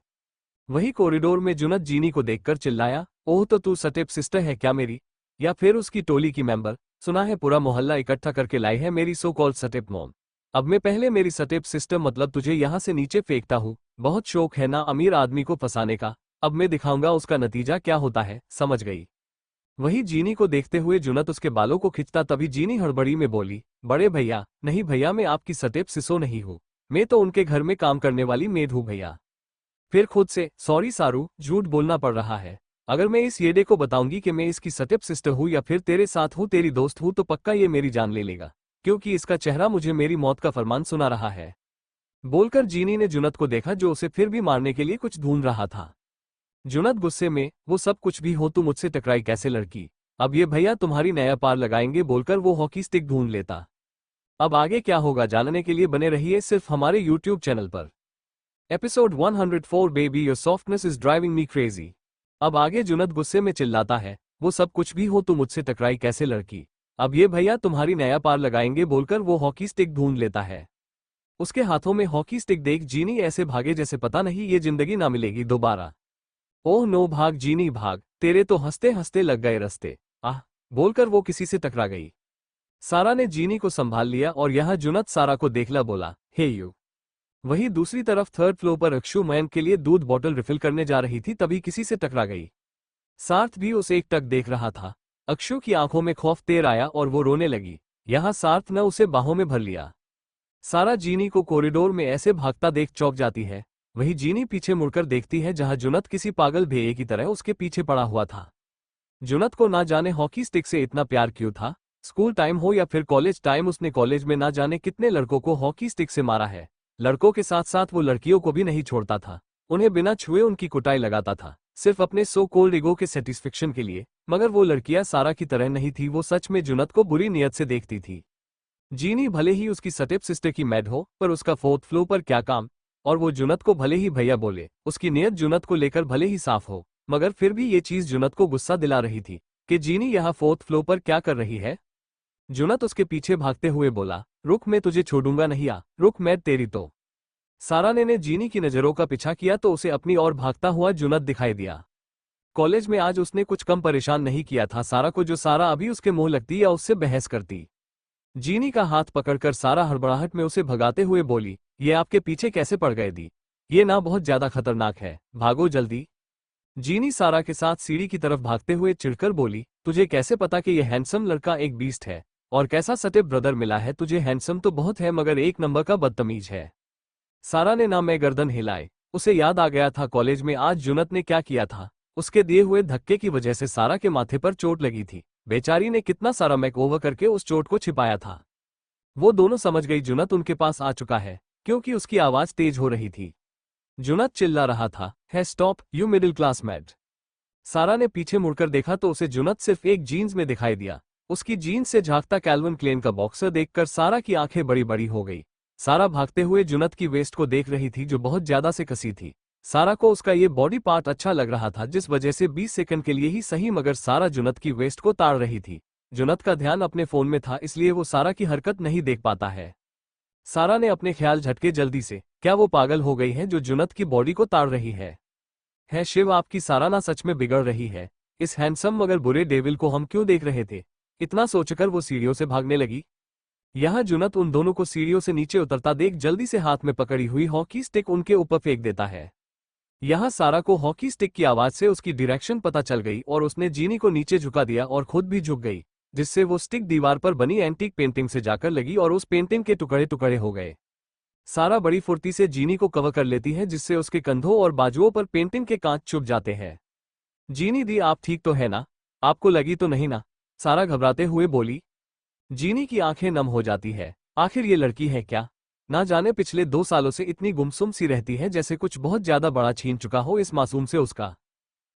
वही कॉरिडोर में जुनत जीनी को देखकर चिल्लाया, ओह तो तू सटेप सिस्टर है क्या मेरी, या फिर उसकी टोली की मेंबर। सुना है पूरा मोहल्ला इकट्ठा करके लाई है मेरी सो कॉल्ड सटेप मॉम। अब मैं पहले मेरी सटेप सिस्टर मतलब तुझे यहाँ से नीचे फेंकता हूँ। बहुत शौक है ना अमीर आदमी को फंसाने का, अब मैं दिखाऊंगा उसका नतीजा क्या होता है, समझ गई। वही जीनी को देखते हुए जुनत उसके बालों को खिंचता, तभी जीनी हड़बड़ी में बोली, बड़े भैया, नहीं भैया, मैं आपकी सटेप सिसो नहीं हूँ, मैं तो उनके घर में काम करने वाली मेड हूँ भैया। फिर खुद से, सॉरी सारू, झूठ बोलना पड़ रहा है। अगर मैं इस येडे को बताऊंगी कि मैं इसकी सटेप सिस्टर हूँ या फिर तेरे साथ हूँ, तेरी दोस्त हूँ, तो पक्का ये मेरी जान ले लेगा, क्योंकि इसका चेहरा मुझे मेरी मौत का फरमान सुना रहा है। बोलकर जीनी ने जुनत को देखा जो उसे फिर भी मारने के लिए कुछ ढूंढ रहा था। जुनत गुस्से में, वो सब कुछ भी हो, तू मुझसे टकराई कैसे लड़की, अब ये भैया तुम्हारी नया पार लगाएंगे, बोलकर वो हॉकी स्टिक ढूंढ लेता। अब आगे क्या होगा जानने के लिए बने रहिए सिर्फ हमारे YouTube चैनल पर। Episode 104 baby your softness is driving me crazy. अब आगे जुनत गुस्से में चिल्लाता है, वो सब कुछ भी हो, तू मुझसे टकराई कैसे लड़की, अब ये भैया तुम्हारी नया पार लगाएंगे, बोलकर वो हॉकी स्टिक ढूंढ लेता है। उसके हाथों में हॉकी स्टिक देख जीनी ऐसे भागे जैसे पता नहीं ये जिंदगी ना मिलेगी दोबारा। ओह नो, भाग जीनी भाग, तेरे तो हंसते हंसते लग गए रस्ते, आह, बोलकर वो किसी से टकरा गई। सारा ने जीनी को संभाल लिया और यहाँ जुनत सारा को देखला बोला, हे यू। वहीं दूसरी तरफ थर्ड फ्लोर पर अक्षु मयंक के लिए दूध बॉटल रिफिल करने जा रही थी, तभी किसी से टकरा गई। सार्थ भी उसे एक टक देख रहा था। अक्षु की आंखों में खौफ तेर आया और वो रोने लगी। यहाँ सार्थ ने उसे बाहों में भर लिया। सारा जीनी को कॉरिडोर में ऐसे भागता देख चौंक जाती है। वही जीनी पीछे मुड़कर देखती है जहां जुनत किसी पागल भेड़िए की तरह उसके पीछे पड़ा हुआ था। जुनत को ना जाने हॉकी स्टिक से इतना प्यार क्यों था। स्कूल टाइम हो या फिर कॉलेज टाइम, उसने कॉलेज में ना जाने कितने लड़कों को हॉकी स्टिक से मारा है। लड़कों के साथ साथ वो लड़कियों को भी नहीं छोड़ता था, उन्हें बिना छुए उनकी कुटाई लगाता था, सिर्फ अपने सो कोल्ड ईगो के सेटिस्फेक्शन के लिए। मगर वो लड़कियां सारा की तरह नहीं थी, वो सच में जुनत को बुरी नीयत से देखती थी। जीनी भले ही उसकी स्टेप सिस्टर की मैड हो, पर उसका फोर्थ फ्लोर पर क्या काम। और वो जुनत को भले ही भैया बोले, उसकी नीयत जुनत को लेकर भले ही साफ हो, मगर फिर भी ये चीज जुनत को गुस्सा दिला रही थी कि जीनी यहाँ फोर्थ फ्लोर पर क्या कर रही है। जुनत उसके पीछे भागते हुए बोला, रुक, मैं तुझे छोड़ूंगा नहीं, आ रुक, मैं तेरी तो। सारा ने जीनी की नजरों का पीछा किया तो उसे अपनी ओर भागता हुआ जुनत दिखाई दिया। कॉलेज में आज उसने कुछ कम परेशान नहीं किया था सारा को, जो सारा अभी उसके मुंह लगती या उससे बहस करती। जीनी का हाथ पकड़कर सारा हड़बड़ाहट में उसे भगाते हुए बोली, ये आपके पीछे कैसे पड़ गए दी? ये ना बहुत ज्यादा खतरनाक है, भागो जल्दी। जीनी सारा के साथ सीढ़ी की तरफ भागते हुए चिढ़कर बोली, तुझे कैसे पता कि यह हैंडसम लड़का एक बीस्ट है? और कैसा सटे ब्रदर मिला है तुझे, हैंडसम तो बहुत है मगर एक नंबर का बदतमीज है। सारा ने ना मैं गर्दन हिलाए, उसे याद आ गया था कॉलेज में आज जुनत ने क्या किया था। उसके दिए हुए धक्के की वजह से सारा के माथे पर चोट लगी थी। बेचारी ने कितना सारा मेकओवर करके उस चोट को छिपाया था। वो दोनों समझ गई जुनत उनके पास आ चुका है, क्योंकि उसकी आवाज तेज हो रही थी। जुनत चिल्ला रहा था, है stop you middle class mad. सारा ने पीछे मुड़कर देखा तो उसे जुनत सिर्फ एक जीन्स में दिखाई दिया। उसकी जीन्स से झांकता कैल्विन क्लेन का बॉक्सर देखकर सारा की आंखें बड़ी बड़ी हो गई। सारा भागते हुए जुनत की वेस्ट को देख रही थी जो बहुत ज्यादा से कसी थी। सारा को उसका ये बॉडी पार्ट अच्छा लग रहा था, जिस वजह से 20 सेकंड के लिए ही सही, मगर सारा जुनत की वेस्ट को ताड़ रही थी। जुनत का ध्यान अपने फोन में था, इसलिए वो सारा की हरकत नहीं देख पाता है। सारा ने अपने ख्याल झटके जल्दी से, क्या वो पागल हो गई है जो जुनत की बॉडी को ताड़ रही है शिव, आपकी सारा ना सच में बिगड़ रही है। इस हैंडसम मगर बुरे डेविल को हम क्यों देख रहे थे? इतना सोचकर वो सीढ़ियों से भागने लगी। यहाँ जुनत उन दोनों को सीढ़ियों से नीचे उतरता देख जल्दी से हाथ में पकड़ी हुई हॉकी स्टिक उनके ऊपर फेंक देता है। यहाँ सारा को हॉकी स्टिक की आवाज से उसकी डायरेक्शन पता चल गई और उसने जीनी को नीचे झुका दिया और खुद भी झुक गई, जिससे वो स्टिक दीवार पर बनी एंटीक पेंटिंग से जाकर लगी और उस पेंटिंग के टुकड़े टुकड़े हो गए। सारा बड़ी फुर्ती से जीनी को कवर कर लेती है, जिससे उसके कंधों और बाजुओं पर पेंटिंग के कांच चुभ जाते हैं। जीनी दी, आप ठीक तो है ना? आपको लगी तो नहीं ना? सारा घबराते हुए बोली। जीनी की आंखें नम हो जाती है। आखिर ये लड़की है क्या? ना जाने पिछले 2 सालों से इतनी गुमसुम सी रहती है, जैसे कुछ बहुत ज्यादा बड़ा छीन चुका हो इस मासूम से उसका।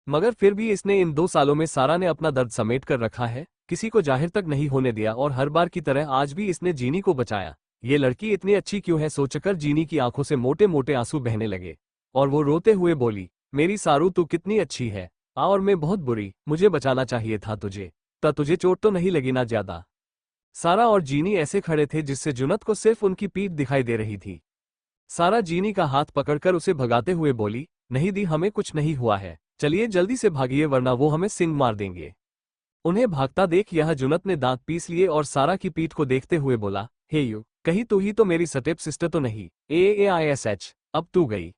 मगर फिर भी इसने इन 2 सालों में सारा ने अपना दर्द समेट कर रखा है, किसी को जाहिर तक नहीं होने दिया, और हर बार की तरह आज भी इसने जीनी को बचाया। ये लड़की इतनी अच्छी क्यों है सोचकर जीनी की आंखों से मोटे मोटे आंसू बहने लगे और वो रोते हुए बोली, मेरी सारू तू कितनी अच्छी है। और मैं बहुत बुरी, मुझे बचाना चाहिए था तुझे। तुझे चोट तो नहीं लगी ना ज्यादा? सारा और जीनी ऐसे खड़े थे जिससे जुनत को सिर्फ उनकी पीठ दिखाई दे रही थी। सारा जीनी का हाथ पकड़कर उसे भगाते हुए बोली, नहीं दी, हमें कुछ नहीं हुआ है, चलिए जल्दी से भागिए वरना वो हमें सिंग मार देंगे। उन्हें भागता देख यह जुनत ने दांत पीस लिए और सारा की पीठ को देखते हुए बोला, हे यू, कहीं तू ही तो मेरी स्टेप सिस्टर तो नहीं? AAISH, अब तू गई।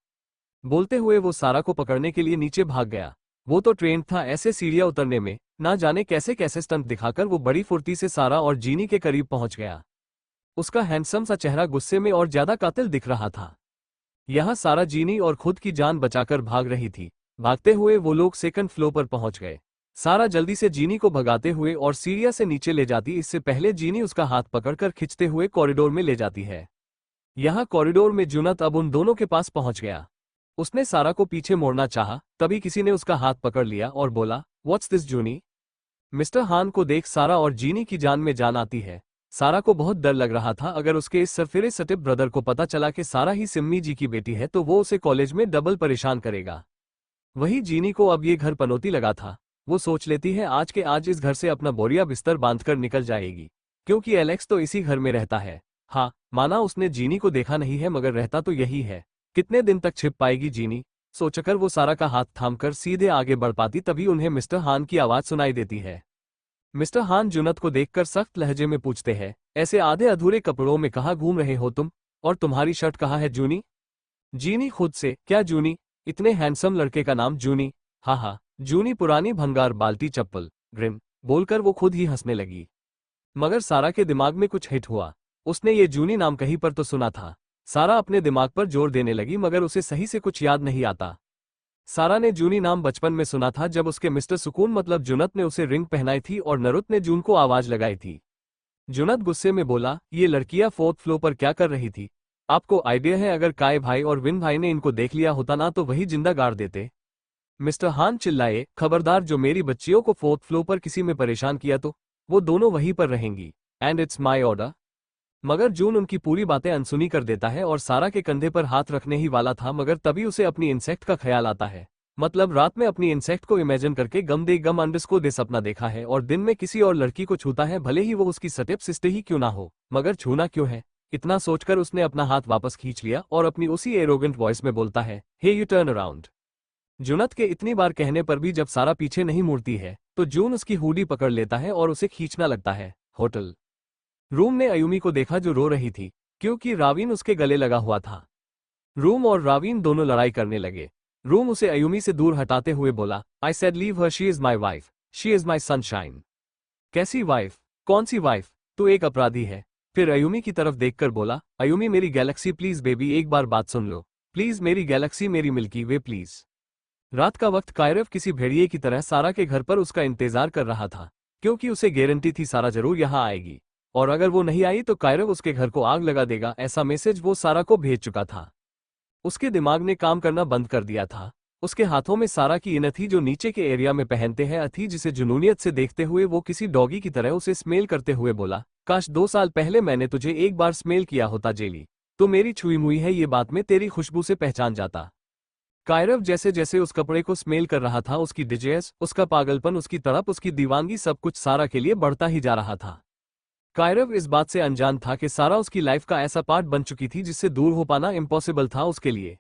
बोलते हुए वो सारा को पकड़ने के लिए नीचे भाग गया। वो तो ट्रेंड था ऐसे सीढ़ियां उतरने में, ना जाने कैसे कैसे स्टंट दिखाकर वो बड़ी फुर्ती से सारा और जीनी के करीब पहुंच गया। उसका हैंडसम सा चेहरा गुस्से में और ज्यादा कातिल दिख रहा था। यहाँ सारा जीनी और खुद की जान बचाकर भाग रही थी। भागते हुए वो लोग सेकंड फ्लोर पर पहुंच गए। सारा जल्दी से जीनी को भगाते हुए और सीढ़ियां से नीचे ले जाती, इससे पहले जीनी उसका हाथ पकड़कर खींचते हुए कॉरिडोर में ले जाती है। यहाँ कॉरिडोर में जुनत अब उन दोनों के पास पहुंच गया। उसने सारा को पीछे मोड़ना चाहा, तभी किसी ने उसका हाथ पकड़ लिया और बोला, व्हाट्स दिस जूनी? मिस्टर हान को देख सारा और जीनी की जान में जान आती है। सारा को बहुत डर लग रहा था, अगर उसके इस सरफिरे सटिप ब्रदर को पता चला कि सारा ही सिम्मी जी की बेटी है तो वो उसे कॉलेज में डबल परेशान करेगा। वही जीनी को अब ये घर पनौती लगा था। वो सोच लेती है आज के आज इस घर से अपना बोरिया बिस्तर बांधकर निकल जाएगी, क्योंकि एलेक्स तो इसी घर में रहता है। हाँ, माना उसने जीनी को देखा नहीं है मगर रहता तो यही है। कितने दिन तक छिप पाएगी जीनी? सोचकर वो सारा का हाथ थामकर सीधे आगे बढ़ पाती, तभी उन्हें मिस्टर हान की आवाज सुनाई देती है। मिस्टर हान जुनत को देखकर सख्त लहजे में पूछते हैं, ऐसे आधे अधूरे कपड़ों में कहाँ घूम रहे हो तुम? और तुम्हारी शर्ट कहाँ है जूनी? जीनी खुद से, क्या जूनी? इतने हैंडसम लड़के का नाम जूनी? हाँ हाँ, जूनी पुरानी भंगार बाल्टी चप्पल, ग्रिम। बोलकर वो खुद ही हंसने लगी। मगर सारा के दिमाग में कुछ हिट हुआ। उसने ये जूनी नाम कहीं पर तो सुना था। सारा अपने दिमाग पर जोर देने लगी मगर उसे सही से कुछ याद नहीं आता। सारा ने जूनी नाम बचपन में सुना था जब उसके मिस्टर सुकून मतलब जुनत ने उसे रिंग पहनाई थी और नरुत ने जून को आवाज लगाई थी। जुनत गुस्से में बोला, ये लड़कियां फोर्थ फ्लोर पर क्या कर रही थी? आपको आइडिया है अगर काय भाई और विन भाई ने इनको देख लिया होता ना तो वही जिंदा गाड़ देते। मिस्टर हान चिल्लाए, खबरदार जो मेरी बच्चियों को फोर्थ फ्लोर पर किसी में परेशान किया तो वो दोनों वहीं पर रहेंगी, एंड इट्स माई ऑर्डर। मगर जून उनकी पूरी बातें अनसुनी कर देता है और सारा के कंधे पर हाथ रखने ही वाला था मगर तभी उसे अपनी इंसेक्ट का ख्याल आता है। मतलब रात में अपनी इंसेक्ट को इमेजिन करके गम दे गम अंडरस्कोर दे सपना देखा है और दिन में किसी और लड़की को छूता है, भले ही वो उसकी सटेप सिस्टर ही क्यों ना हो, मगर छूना क्यों है? इतना सोचकर उसने अपना हाथ वापस खींच लिया और अपनी उसी एरोगेंट वॉइस में बोलता है, हे यू टर्न अराउंड। जुनत के इतनी बार कहने पर भी जब सारा पीछे नहीं मुड़ती है तो जून उसकी हुडी पकड़ लेता है और उसे खींचना लगता है। होटल रूम ने अयुमी को देखा जो रो रही थी क्योंकि रावीन उसके गले लगा हुआ था। रूम और रावीन दोनों लड़ाई करने लगे। रूम उसे अयुमी से दूर हटाते हुए बोला, I said leave her, she is my wife, she is my sunshine. कैसी वाइफ? कौन सी वाइफ? तू एक अपराधी है। फिर अयुमी की तरफ देखकर बोला, अयुमी मेरी गैलेक्सी प्लीज बेबी, एक बार बात सुन लो प्लीज, मेरी गैलेक्सी, मेरी मिल्की वे प्लीज। रात का वक्त कायरव किसी भेड़िए की तरह सारा के घर पर उसका इंतजार कर रहा था क्योंकि उसे गारंटी थी सारा जरूर यहां आएगी और अगर वो नहीं आई तो कायरव उसके घर को आग लगा देगा, ऐसा मैसेज वो सारा को भेज चुका था। उसके दिमाग ने काम करना बंद कर दिया था। उसके हाथों में सारा की इन थी जो नीचे के एरिया में पहनते हैं अथी, जिसे जुनूनियत से देखते हुए वो किसी डॉगी की तरह उसे स्मेल करते हुए बोला, काश 2 साल पहले मैंने तुझे एक बार स्मेल किया होता जेली, तो मेरी छुई मुई है ये बात मैं तेरी खुशबू से पहचान जाता। कायरव जैसे जैसे उस कपड़े को स्मेल कर रहा था उसकी डिजेस, उसका पागलपन, उसकी तड़प, उसकी दीवानगी, सब कुछ सारा के लिए बढ़ता ही जा रहा था। कायरव इस बात से अनजान था कि सारा उसकी लाइफ का ऐसा पार्ट बन चुकी थी जिससे दूर हो पाना इम्पॉसिबल था उसके लिए।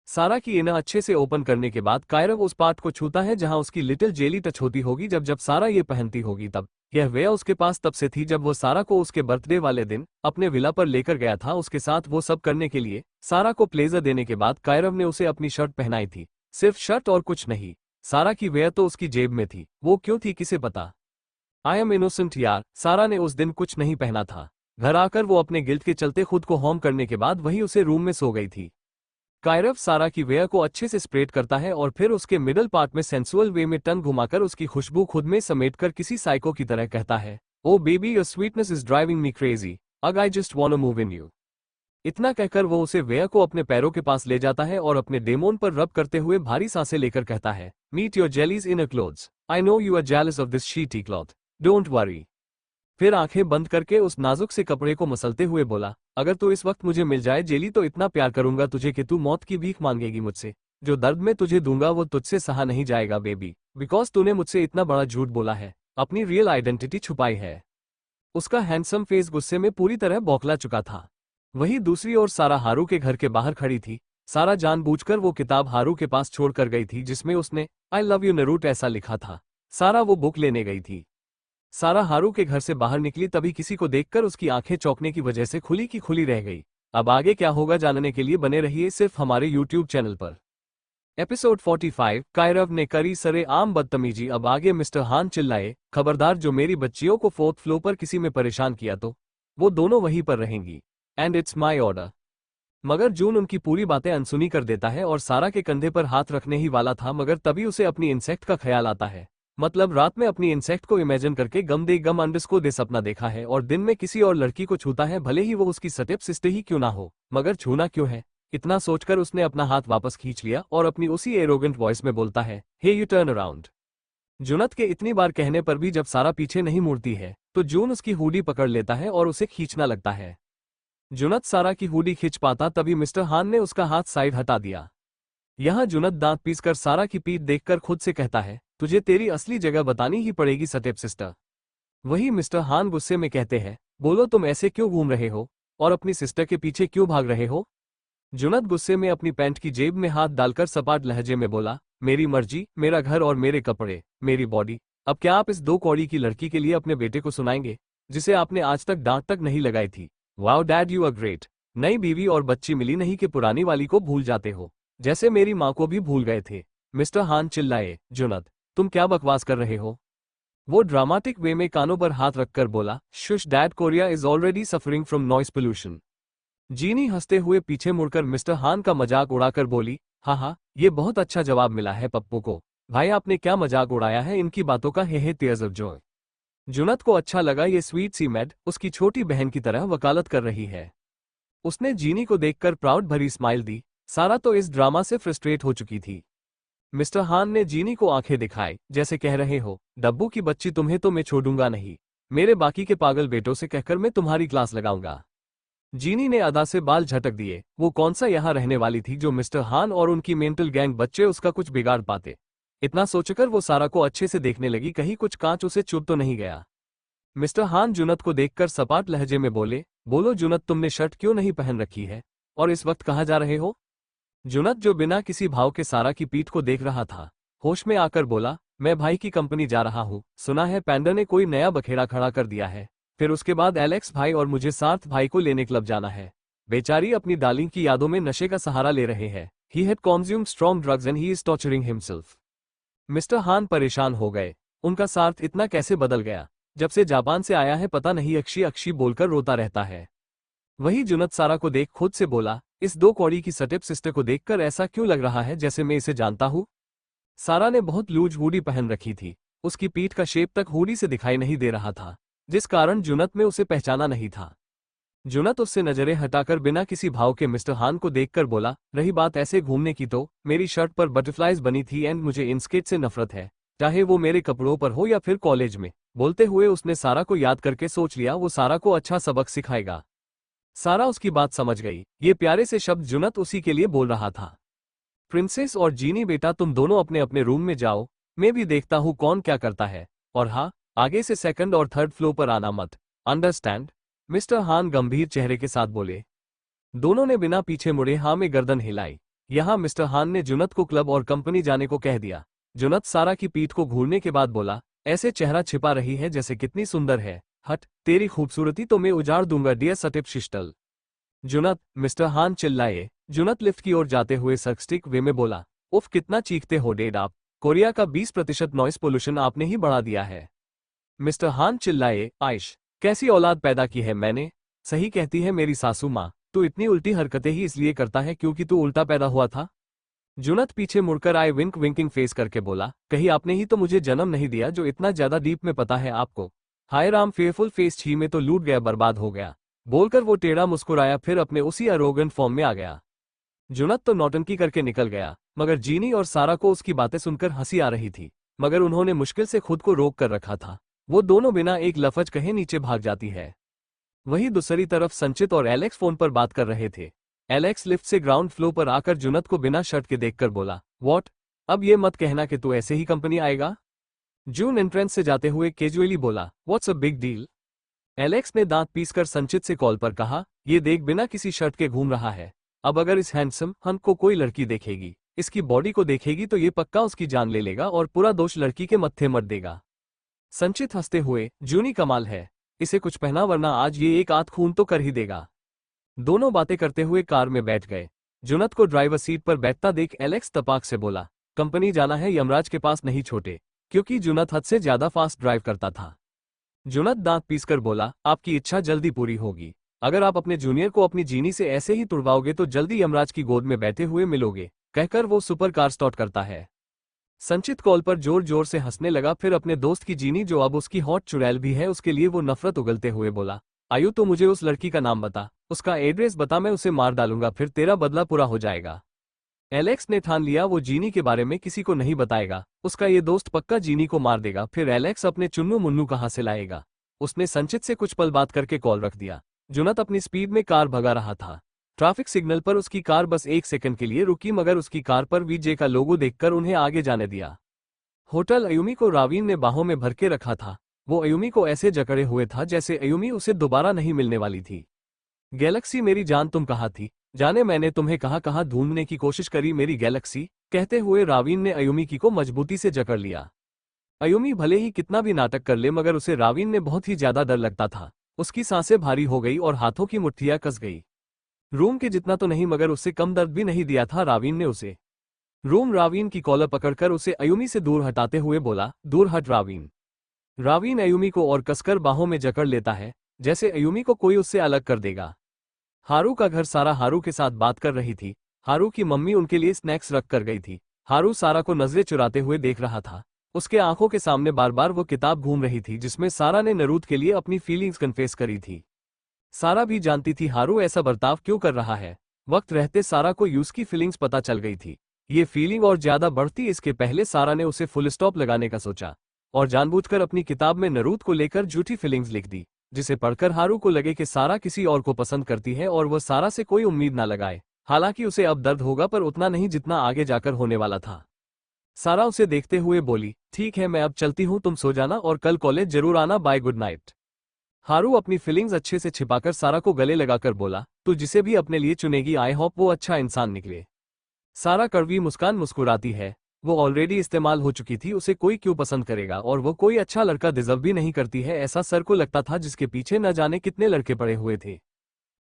सारा की इन्हें अच्छे से ओपन करने के बाद कायरव उस पार्ट को छूता है जहां उसकी लिटिल जेली टच होती होगी। जब जब सारा ये पहनती होगी तब यह वेया उसके पास तब से थी जब वो सारा को उसके बर्थडे वाले दिन अपने विला पर लेकर गया था उसके साथ वो सब करने के लिए। सारा को प्लेजर देने के बाद कायरव ने उसे अपनी शर्ट पहनाई थी, सिर्फ शर्ट और कुछ नहीं। सारा की वेया तो उसकी जेब में थी, वो क्यों थी किसे पता। आई एम इनोसेंट यार, सारा ने उस दिन कुछ नहीं पहना था। घर आकर वो अपने गिल्ट के चलते खुद को होम करने के बाद वही उसे रूम में सो गई थी। कायरव सारा की वेयर को अच्छे से स्प्रेड करता है और फिर उसके मिडल पार्ट में सेंसुअल वे में टंग घुमाकर उसकी खुशबू खुद में समेटकर किसी साइको की तरह कहता है, oh baby your sweetness is driving me crazy, अग I just want to move in you. इतना कहकर वो उसे वेयर को अपने पैरों के पास ले जाता है और अपने डेमोन पर रब करते हुए भारी सांसें लेकर कहता है, meet your jellies in a clothes, I know you are jealous of this shitty cloth, don't worry. फिर आंखें बंद करके उस नाजुक से कपड़े को मसलते हुए बोला, अगर तू इस वक्त मुझे मिल जाए जेली तो इतना प्यार करूंगा तुझे कि तू मौत की भीख मांगेगी मुझसे। जो दर्द में तुझे दूंगा वो तुझसे सहा नहीं जाएगा बेबी, बिकॉज तूने मुझसे इतना बड़ा झूठ बोला है, अपनी रियल आइडेंटिटी छुपाई है। उसका हैंडसम फेस गुस्से में पूरी तरह बौखला चुका था। वहीं दूसरी ओर सारा हारू के घर के बाहर खड़ी थी। सारा जानबूझकर वो किताब हारू के पास छोड़कर गई थी जिसमें उसने आई लव यू नरूट ऐसा लिखा था। सारा वो बुक लेने गई थी। सारा हारू के घर से बाहर निकली तभी किसी को देखकर उसकी आंखें चौंकने की वजह से खुली की खुली रह गई। अब आगे क्या होगा जानने के लिए बने रहिए सिर्फ हमारे यूट्यूब चैनल पर। एपिसोड 45, कायरव ने करी सरे आम बदतमीजी। अब आगे मिस्टर हान चिल्लाए, खबरदार जो मेरी बच्चियों को फोर्थ फ्लोर पर किसी में परेशान किया तो वो दोनों वहीं पर रहेंगी, एंड इट्स माई ऑर्डर। मगर जून उनकी पूरी बातें अनसुनी कर देता है और सारा के कंधे पर हाथ रखने ही वाला था मगर तभी उसे अपनी इंसेक्ट का ख्याल आता है। मतलब रात में अपनी इंसेक्ट को इमेजिन करके गम दे गम अंडरस्कोर दे सपना देखा है और दिन में किसी और लड़की को छूता है, भले ही वो उसकी सटेप सिस्टर ही क्यों ना हो, मगर छूना क्यों है? इतना सोचकर उसने अपना हाथ वापस खींच लिया और अपनी उसी एरोगेंट वॉइस में बोलता है, हे यू टर्न अराउंड। जुनत के इतनी बार कहने पर भी जब सारा पीछे नहीं मुड़ती है तो जून उसकी हुडी पकड़ लेता है और उसे खींचना लगता है। जुनत सारा की हुडी खींच पाता तभी मिस्टर हान ने उसका हाथ साइड हटा दिया। यहां जुनत दांत पीसकर सारा की पीठ देखकर खुद से कहता है, तुझे तेरी असली जगह बतानी ही पड़ेगी सटेप सिस्टर। वही मिस्टर हान गुस्से में कहते हैं, बोलो तुम ऐसे क्यों घूम रहे हो और अपनी सिस्टर के पीछे क्यों भाग रहे हो? जुनत गुस्से में अपनी पैंट की जेब में हाथ डालकर सपाट लहजे में बोला, मेरी मर्जी, मेरा घर और मेरे कपड़े, मेरी बॉडी। अब क्या आप इस 2 कौड़ी की लड़की के लिए अपने बेटे को सुनाएंगे जिसे आपने आज तक डांट तक नहीं लगाई थी? Wow dad you are great. नई बीवी और बच्ची मिली नहीं कि पुरानी वाली को भूल जाते हो, जैसे मेरी माँ को भी भूल गए थे। मिस्टर हान चिल्लाए, जुनत तुम क्या बकवास कर रहे हो? वो ड्रामाटिक वे में कानों पर हाथ रखकर बोला, shush dad, Korea is already suffering from noise pollution. Jinny हंसते हुए पीछे मुड़कर मिस्टर हान का मजाक उड़ाकर बोली, हाँ हाँ, ये बहुत अच्छा जवाब मिला है पप्पू को। भाई आपने क्या मजाक उड़ाया है, इनकी बातों का हे टीयर्स ऑफ जॉय। जुनत को अच्छा लगा ये स्वीट सी मैड उसकी छोटी बहन की तरह वकालत कर रही है। उसने जीनी को देखकर प्राउड भरी स्माइल दी। सारा तो इस ड्रामा से फ्रस्ट्रेट हो चुकी थी। मिस्टर हान ने जीनी को आंखें दिखाई, जैसे कह रहे हो, डब्बू की बच्ची, तुम्हें तो मैं छोड़ूंगा नहीं। मेरे बाकी के पागल बेटों से कहकर मैं तुम्हारी क्लास लगाऊंगा। जीनी ने अदा से बाल झटक दिए। वो कौन सा यहाँ रहने वाली थी जो मिस्टर हान और उनकी मेंटल गैंग बच्चे उसका कुछ बिगाड़ पाते। इतना सोचकर वो सारा को अच्छे से देखने लगी, कहीं कुछ कांच उसे चुभ तो नहीं गया। मिस्टर हान जुनत को देखकर सपाट लहजे में बोले, बोलो जुनत, तुमने शर्ट क्यों नहीं पहन रखी है और इस वक्त कहाँ जा रहे हो? जुनत, जो बिना किसी भाव के सारा की पीठ को देख रहा था, होश में आकर बोला, मैं भाई की कंपनी जा रहा हूँ। सुना है पैंडा ने कोई नया बखेड़ा खड़ा कर दिया है। फिर उसके बाद एलेक्स भाई और मुझे सार्थ भाई को लेने क्लब जाना है। बेचारी अपनी डार्लिंग की यादों में नशे का सहारा ले रहे हैं। He had consumed strong drugs and he is torturing himself. Mister हान परेशान हो गए। उनका सार्थ इतना कैसे बदल गया? जब से जापान से आया है पता नहीं अक्षी अक्षी बोलकर रोता रहता है। वही जुनत सारा को देख खुद से बोला, इस दो कौड़ी की सटेप सिस्टर को देखकर ऐसा क्यों लग रहा है जैसे मैं इसे जानता हूँ? सारा ने बहुत लूज हुडी पहन रखी थी। उसकी पीठ का शेप तक हुडी से दिखाई नहीं दे रहा था, जिस कारण जुनत में उसे पहचाना नहीं था। जुनत उससे नजरें हटाकर बिना किसी भाव के मिस्टर हान को देखकर बोला, रही बात ऐसे घूमने की तो मेरी शर्ट पर बटरफ्लाइज बनी थी एंड मुझे इन स्केट से नफरत है, चाहे वो मेरे कपड़ों पर हो या फिर कॉलेज में। बोलते हुए उसने सारा को याद करके सोच लिया वो सारा को अच्छा सबक सिखाएगा। सारा उसकी बात समझ गई। ये प्यारे से शब्द जुनत उसी के लिए बोल रहा था। प्रिंसेस और जीनी बेटा, तुम दोनों अपने अपने रूम में जाओ, मैं भी देखता हूँ कौन क्या करता है। और हाँ, आगे से सेकंड और थर्ड फ्लोर पर आना मत, अंडरस्टैंड? मिस्टर हान गंभीर चेहरे के साथ बोले। दोनों ने बिना पीछे मुड़े हाँ में गर्दन हिलाई। यहाँ मिस्टर हान ने जुनत को क्लब और कंपनी जाने को कह दिया। जुनत सारा की पीठ को घूरने के बाद बोला, ऐसे चेहरा छिपा रही है जैसे कितनी सुंदर है। हट, तेरी खूबसूरती तो मैं उजाड़ दूंगा डियर सटिप शिस्टल। जुनत, मिस्टर हान चिल्लाए। जुनत लिफ्ट की ओर जाते हुए सर्कस्टिक वे में बोला, उफ कितना चीखते हो डेड आप। कोरिया का 20% नॉइस पोल्यूशन आपने ही बढ़ा दिया है। मिस्टर हान चिल्लाए, आइश, कैसी औलाद पैदा की है मैंने। सही कहती है मेरी सासू माँ, तू इतनी उल्टी हरकतें ही इसलिए करता है क्योंकि तू उल्टा पैदा हुआ था। जुनत पीछे मुड़कर आए विंकिंग फेस करके बोला, कहीं आपने ही तो मुझे जन्म नहीं दिया जो इतना ज्यादा डीप में पता है आपको। हाय राम, फेयरफुल फेस छी में तो लूट गया, बर्बाद हो गया। बोलकर वो टेढ़ा मुस्कुराया, फिर अपने उसी अरोगेंट फॉर्म में आ गया। जुनत तो नौटंकी करके निकल गया, मगर जीनी और सारा को उसकी बातें सुनकर हंसी आ रही थी, मगर उन्होंने मुश्किल से खुद को रोक कर रखा था। वो दोनों बिना एक लफज कहे नीचे भाग जाती है। वहीं दूसरी तरफ संचित और एलेक्स फोन पर बात कर रहे थे। एलेक्स लिफ्ट से ग्राउंड फ्लोर पर आकर जुनत को बिना शर्ट के देखकर बोला, व्हाट, अब ये मत कहना कि तू ऐसे ही कंपनी आएगा। जून एंट्रेंस से जाते हुए कैजुअली बोला, what's a big deal. Alex ने दांत पीसकर संचित से कॉल पर कहा, ये देख बिना किसी शर्ट के घूम रहा है। अब अगर इस हैंडसम हंक को कोई लड़की देखेगी, इसकी बॉडी को देखेगी तो ये पक्का उसकी जान ले लेगा और पूरा दोष लड़की के मत्थे मत देगा। संचित हंसते हुए, जूनी कमाल है, इसे कुछ पहना वरना आज ये एक आध खून तो कर ही देगा। दोनों बातें करते हुए कार में बैठ गए। जुनत को ड्राइवर सीट पर बैठता देख एलेक्स तपाक से बोला, कंपनी जाना है यमराज के पास नहीं छोटे, क्योंकि जुनत हद से ज्यादा फास्ट ड्राइव करता था। जुनत दांत पीसकर बोला, आपकी इच्छा जल्दी पूरी होगी। अगर आप अपने जूनियर को अपनी जीनी से ऐसे ही तुड़वाओगे तो जल्दी यमराज की गोद में बैठे हुए मिलोगे, कहकर वो सुपर कार स्टार्ट करता है। संचित कॉल पर जोर जोर से हंसने लगा, फिर अपने दोस्त की जीनी जो अब उसकी हॉट चुड़ैल भी है उसके लिए वो नफरत उगलते हुए बोला, आयु तो मुझे उस लड़की का नाम बता, उसका एड्रेस बता, मैं उसे मार डालूंगा, फिर तेरा बदला पूरा हो जाएगा। एलेक्स ने ठान लिया वो जीनी के बारे में किसी को नहीं बताएगा, उसका ये दोस्त पक्का जीनी को मार देगा, फिर एलेक्स अपने चुन्नू मुन्नू कहाँ से लाएगा। उसने संचित से कुछ पल बात करके कॉल रख दिया। जुनत अपनी स्पीड में कार भगा रहा था। ट्रैफिक सिग्नल पर उसकी कार बस 1 सेकंड के लिए रुकी, मगर उसकी कार पर वीजे का लोगो देखकर उन्हें आगे जाने दिया। होटल अयुमी को रावीन ने बाहों में भर के रखा था। वो अयुमी को ऐसे जकड़े हुए था जैसे अयुमी उसे दोबारा नहीं मिलने वाली थी। गैलेक्सी मेरी जान, तुम कहाँ थी? जाने मैंने तुम्हें कहाँ कहाँ ढूंढने की कोशिश करी मेरी गैलेक्सी, कहते हुए रावीन ने अयुमी की को मजबूती से जकड़ लिया। अयुमी भले ही कितना भी नाटक कर ले, मगर उसे रावीन ने बहुत ही ज्यादा डर लगता था। उसकी सांसें भारी हो गई और हाथों की मुट्ठियां कस गई। रूम के जितना तो नहीं, मगर उससे कम दर्द भी नहीं दिया था रावीन ने उसे। रूम रावीन की कॉलर पकड़कर उसे अयुमी से दूर हटाते हुए बोला, दूर हट रावीन। रावीन अयुमी को और कसकर बाहों में जकड़ लेता है, जैसे अयुमी को कोई उससे अलग कर देगा। हारू का घर, सारा हारू के साथ बात कर रही थी। हारू की मम्मी उनके लिए स्नैक्स रख कर गई थी। हारू सारा को नजरें चुराते हुए देख रहा था। उसके आंखों के सामने बार बार वो किताब घूम रही थी जिसमें सारा ने नरूद के लिए अपनी फीलिंग्स कन्फेस करी थी। सारा भी जानती थी हारू ऐसा बर्ताव क्यों कर रहा है। वक्त रहते सारा को यूस की फीलिंग्स पता चल गई थी। ये फीलिंग और ज्यादा बढ़ती इसके पहले सारा ने उसे फुल स्टॉप लगाने का सोचा और जानबूझकर अपनी किताब में नरूद को लेकर झूठी फीलिंग्स लिख दी, जिसे पढ़कर हारू को लगे कि सारा किसी और को पसंद करती है और वह सारा से कोई उम्मीद ना लगाए। हालांकि उसे अब दर्द होगा पर उतना नहीं जितना आगे जाकर होने वाला था। सारा उसे देखते हुए बोली, ठीक है मैं अब चलती हूँ, तुम सो जाना और कल कॉलेज जरूर आना, बाय गुड नाइट। हारू अपनी फीलिंग्स अच्छे से छिपाकर सारा को गले लगाकर बोला, तू जिसे भी अपने लिए चुनेगी आई होप वो अच्छा इंसान निकले। सारा कड़वी मुस्कान मुस्कुराती है। वो ऑलरेडी इस्तेमाल हो चुकी थी, उसे कोई क्यों पसंद करेगा और वो कोई अच्छा लड़का डिजर्व भी नहीं करती है, ऐसा सर को लगता था जिसके पीछे न जाने कितने लड़के पड़े हुए थे।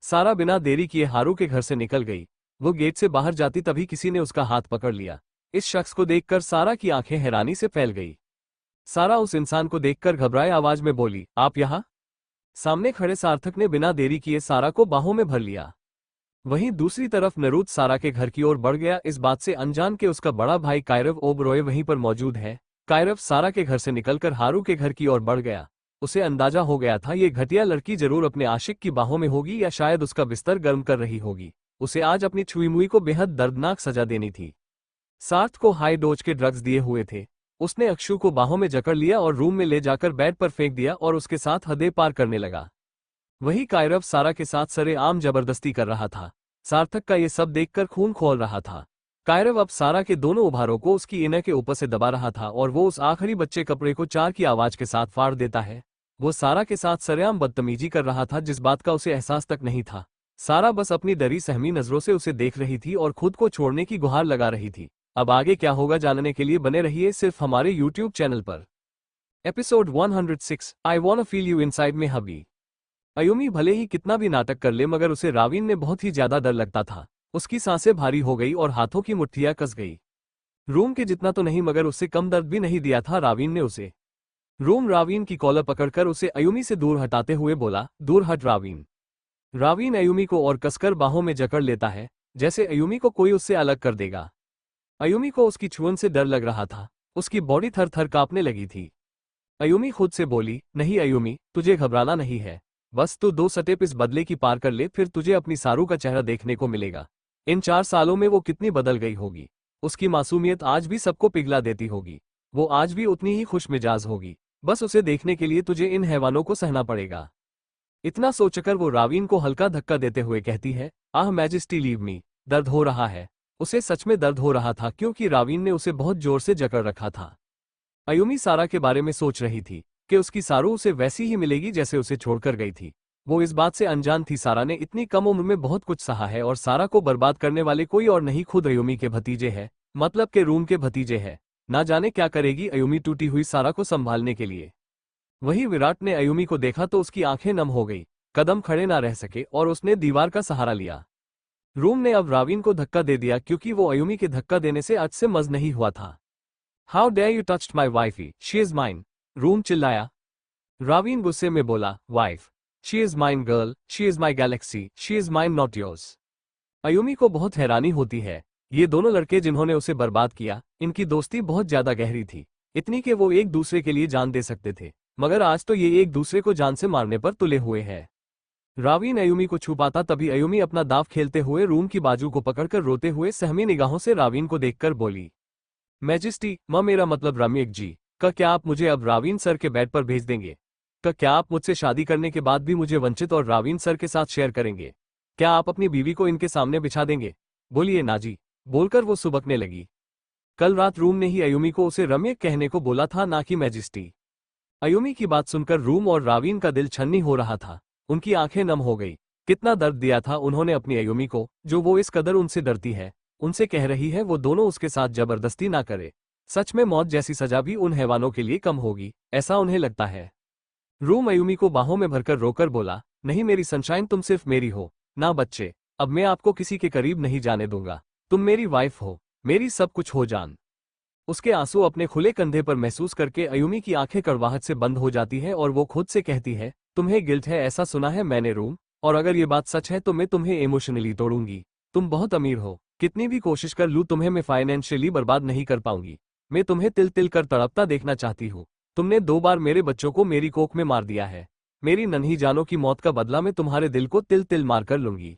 सारा बिना देरी किए हारू के घर से निकल गई। वो गेट से बाहर जाती तभी किसी ने उसका हाथ पकड़ लिया। इस शख्स को देखकर सारा की आंखें हैरानी से फैल गई। सारा उस इंसान को देखकर घबराए आवाज में बोली, आप यहाँ? सामने खड़े सार्थक ने बिना देरी किए सारा को बाहों में भर लिया। वहीं दूसरी तरफ नरूद सारा के घर की ओर बढ़ गया, इस बात से अनजान के उसका बड़ा भाई कायरव ओबरॉय वहीं पर मौजूद है। कायरव सारा के घर से निकलकर हारू के घर की ओर बढ़ गया। उसे अंदाजा हो गया था ये घटिया लड़की जरूर अपने आशिक की बाहों में होगी या शायद उसका बिस्तर गर्म कर रही होगी। उसे आज अपनी छुई मुई को बेहद दर्दनाक सजा देनी थी। सार्थ को हाई डोज के ड्रग्स दिए हुए थे। उसने अक्षु को बाहों में जकड़ लिया और रूम में ले जाकर बेड पर फेंक दिया और उसके साथ हदें पार करने लगा। वही कायरव सारा के साथ सरेआम जबरदस्ती कर रहा था। सार्थक का ये सब देखकर खून खौल रहा था। कायरव अब सारा के दोनों उभारों को उसकी इनर के ऊपर से दबा रहा था और वो उस आखिरी बच्चे कपड़े को चार की आवाज के साथ फाड़ देता है। वो सारा के साथ सरेआम बदतमीजी कर रहा था जिस बात का उसे एहसास तक नहीं था। सारा बस अपनी डरी सहमी नजरों से उसे देख रही थी और खुद को छोड़ने की गुहार लगा रही थी। अब आगे क्या होगा जानने के लिए बने रहिए सिर्फ हमारे YouTube चैनल पर। Episode 106 I want feel you inside में हबी। अयुमी भले ही कितना भी नाटक कर ले मगर उसे रावीन में बहुत ही ज्यादा डर लगता था। उसकी सांसें भारी हो गई और हाथों की मुट्ठियां कस गई। रूम के जितना तो नहीं मगर उससे कम दर्द भी नहीं दिया था रावीन ने उसे। रूम रावीन की कॉलर पकड़कर उसे अयुमी से दूर हटाते हुए बोला, दूर हट रावीन। रावीन अयुमी को और कसकर बाहों में जकड़ लेता है जैसे अयुमी को कोई उससे अलग कर देगा। अयुमी को उसकी छुअन से डर लग रहा था। उसकी बॉडी थर थर कांपने लगी थी। अयुमी खुद से बोली, नहीं अयुमी, तुझे घबराना नहीं है, बस तू 2 स्टेप इस बदले की पार कर ले, फिर तुझे अपनी सारू का चेहरा देखने को मिलेगा। इन 4 सालों में वो कितनी बदल गई होगी। उसकी मासूमियत आज भी सबको पिघला देती होगी। वो आज भी उतनी ही खुश मिजाज होगी। बस उसे देखने के लिए तुझे इन हैवानों को सहना पड़ेगा। इतना सोचकर वो रावीन को हल्का धक्का देते हुए कहती है, आह मैजेस्टी लीव मी। दर्द हो रहा है। उसे सच में दर्द हो रहा था क्योंकि रावीन ने उसे बहुत जोर से जकड़ रखा था। अयुमी सारा के बारे में सोच रही थी कि उसकी सारू उसे वैसी ही मिलेगी जैसे उसे छोड़कर गई थी। वो इस बात से अनजान थी सारा ने इतनी कम उम्र में बहुत कुछ सहा है और सारा को बर्बाद करने वाले कोई और नहीं खुद अयुमी के भतीजे हैं, मतलब के रूम के भतीजे हैं। ना जाने क्या करेगी अयुमी टूटी हुई सारा को संभालने के लिए। वही विराट ने अयुमी को देखा तो उसकी आंखें नम हो गई। कदम खड़े ना रह सके और उसने दीवार का सहारा लिया। रूम ने अब रावीन को धक्का दे दिया क्योंकि वो अयुमी के धक्का देने से आज से मज नहीं हुआ था। How dare you touched my wifey, she is mine. रूम चिल्लाया। रावीन गुस्से में बोला, wife, she is mine girl, she is my galaxy, she is mine not yours. Ayumi को बहुत हैरानी होती है। ये दोनों लड़के जिन्होंने उसे बर्बाद किया, इनकी दोस्ती बहुत ज्यादा गहरी थी, इतनी कि वो एक दूसरे के लिए जान दे सकते थे, मगर आज तो ये एक दूसरे को जान से मारने पर तुले हुए हैं। रावीन अयुमी को छुपाता तभी अयुमी अपना दाव खेलते हुए रूम की बाजू को पकड़कर रोते हुए सहमी निगाहों से रावीन को देखकर बोली, मैजेस्टी, मेरा मतलब रम्यक जी, क्या आप मुझे अब रावीन सर के बेड पर भेज देंगे? क्या आप मुझसे शादी करने के बाद भी मुझे वंचित और रावीन सर के साथ शेयर करेंगे? क्या आप अपनी बीवी को इनके सामने बिछा देंगे? बोलिए ना जी। बोलकर वो सुबकने लगी। कल रात रूम ने ही अयुमी को उसे रम्यक कहने को बोला था, ना कि मैजेस्टी। अयुमी की बात सुनकर रूम और रावीन का दिल छन्नी हो रहा था। उनकी आंखें नम हो गई। कितना दर्द दिया था उन्होंने अपनी अयुमी को, जो वो इस कदर उनसे डरती है। उनसे कह रही है वो दोनों उसके साथ जबरदस्ती ना करे। सच में मौत जैसी सजा भी उन हैवानों के लिए कम होगी, ऐसा उन्हें लगता है। रूम अयुमी को बाहों में भरकर रोकर बोला, नहीं मेरी सनशाइन, तुम सिर्फ मेरी हो, ना बच्चे। अब मैं आपको किसी के करीब नहीं जाने दूंगा। तुम मेरी वाइफ हो, मेरी सब कुछ हो जान। उसके आंसू अपने खुले कंधे पर महसूस करके अयुमी की आंखें कड़वाहट से बंद हो जाती है और वो खुद से कहती है, तुम्हें गिल्ट है, ऐसा सुना है मैंने रूम, और अगर ये बात सच है तो मैं तुम्हें इमोशनली तोड़ूंगी। तुम बहुत अमीर हो, कितनी भी कोशिश कर लूं तुम्हें मैं फाइनेंशियली बर्बाद नहीं कर पाऊंगी। मैं तुम्हें तिल तिल कर तड़पता देखना चाहती हूँ। तुमने 2 बार मेरे बच्चों को मेरी कोख में मार दिया है। मेरी नन्ही जानों की मौत का बदला मैं तुम्हारे दिल को तिल तिल मार कर लूंगी।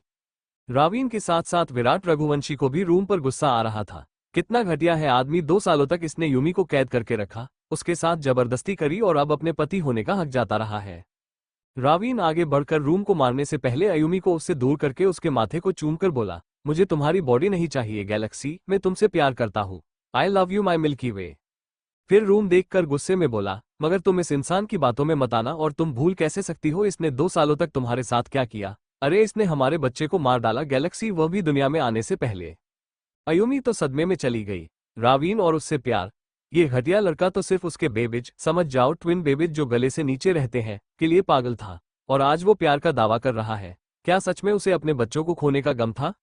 रावीन के साथ साथ विराट रघुवंशी को भी रूम पर गुस्सा आ रहा था। कितना घटिया है आदमी, 2 सालों तक इसने यूमी को कैद करके रखा, उसके साथ जबरदस्ती करी और अब अपने पति होने का हक जाता रहा है। रावीन आगे बढ़कर रूम को मारने से पहले अयुमी को उससे दूर करके उसके माथे को चूमकर बोला, मुझे तुम्हारी बॉडी नहीं चाहिए गैलेक्सी, मैं तुमसे प्यार करता हूँ। I love you my milky way. फिर रूम देखकर गुस्से में बोला, मगर तुम इस इंसान की बातों में मत आना, और तुम भूल कैसे सकती हो इसने 2 सालों तक तुम्हारे साथ क्या किया। अरे इसने हमारे बच्चे को मार डाला गैलेक्सी, वह भी दुनिया में आने से पहले। अयुमी तो सदमे में चली गई। रावीन और उससे प्यार, ये घटिया लड़का तो सिर्फ उसके बेबिज, समझ जाओ ट्विन बेबिज जो गले से नीचे रहते हैं, के लिए पागल था। और आज वो प्यार का दावा कर रहा है। क्या सच में उसे अपने बच्चों को खोने का गम था?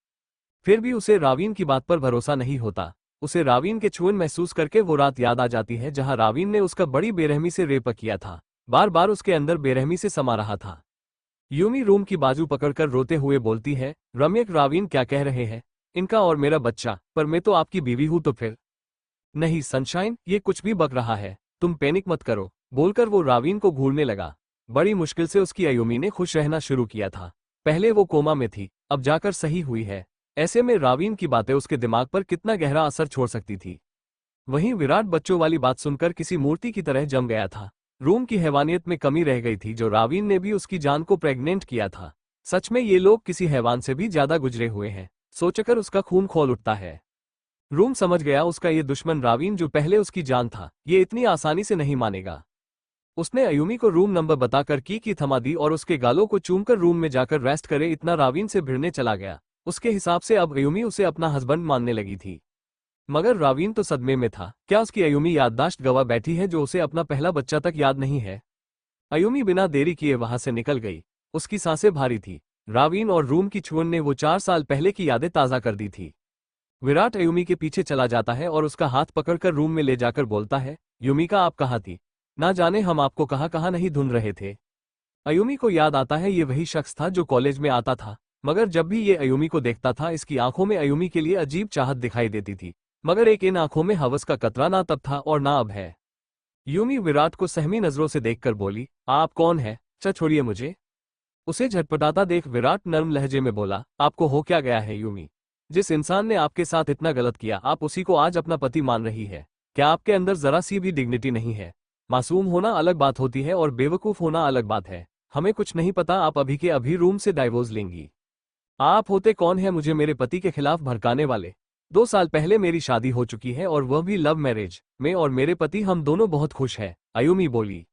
फिर भी उसे रावीन की बात पर भरोसा नहीं होता। उसे रावीन के छुअन महसूस करके वो रात याद आ जाती है जहां रावीन ने उसका बड़ी बेरहमी से रेप किया था। बार बार उसके अंदर बेरहमी से समा रहा था। यूमी रूम की बाजू पकड़कर रोते हुए बोलती है, रम्यक रावीन क्या कह रहे हैं? इनका और मेरा बच्चा, पर मैं तो आपकी बीवी हूं तो फिर। नहीं सनशाइन, ये कुछ भी बक रहा है, तुम पैनिक मत करो, बोलकर वो रावीन को घूरने लगा। बड़ी मुश्किल से उसकी अयुमी ने खुश रहना शुरू किया था। पहले वो कोमा में थी, अब जाकर सही हुई है। ऐसे में रावीन की बातें उसके दिमाग पर कितना गहरा असर छोड़ सकती थी। वहीं विराट बच्चों वाली बात सुनकर किसी मूर्ति की तरह जम गया था। रूम की हैवानियत में कमी रह गई थी जो रावीन ने भी उसकी जान को प्रेग्नेंट किया था। सच में ये लोग किसी हैवान से भी ज्यादा गुजरे हुए हैं, सोचकर उसका खून खौल उठता है। रूम समझ गया उसका ये दुश्मन रावीन जो पहले उसकी जान था, ये इतनी आसानी से नहीं मानेगा। उसने अयुमी को रूम नंबर बताकर की थमा दी और उसके गालों को चूमकर रूम में जाकर रेस्ट करे इतना रावीन से भिड़ने चला गया। उसके हिसाब से अब अयुमी उसे अपना हस्बैंड मानने लगी थी। मगर रावीन तो सदमे में था। क्या उसकी अयुमी याददाश्त गवा बैठी है जो उसे अपना पहला बच्चा तक याद नहीं है? अयुमी बिना देरी किए वहां से निकल गई। उसकी सांसें भारी थी। रावीन और रूम की छुअन ने वो 4 साल पहले की यादें ताज़ा कर दी थी। विराट अयुमी के पीछे चला जाता है और उसका हाथ पकड़कर रूम में ले जाकर बोलता है, युमिका आप कहाँ थी? ना जाने हम आपको कहाँ कहाँ नहीं ढूंढ रहे थे। अयुमी को याद आता है ये वही शख्स था जो कॉलेज में आता था, मगर जब भी ये अयुमी को देखता था इसकी आंखों में अयुमी के लिए अजीब चाहत दिखाई देती थी, मगर एक इन आंखों में हवस का कतरा ना तब था और ना अब है। यूमी विराट को सहमी नजरों से देखकर बोली, आप कौन है? छोड़िए मुझे। उसे झटपटाता देख विराट नर्म लहजे में बोला, आपको हो क्या गया है यूमी? जिस इंसान ने आपके साथ इतना गलत किया आप उसी को आज अपना पति मान रही है। क्या आपके अंदर जरा सी भी डिग्निटी नहीं है? मासूम होना अलग बात होती है और बेवकूफ होना अलग बात है। हमें कुछ नहीं पता, आप अभी के अभी रूम से डाइवोर्स लेंगी। आप होते कौन है मुझे मेरे पति के खिलाफ भड़काने वाले? 2 साल पहले मेरी शादी हो चुकी है और वह भी लव मैरिज। मैं और मेरे पति हम दोनों बहुत खुश हैं, अयुमी बोली।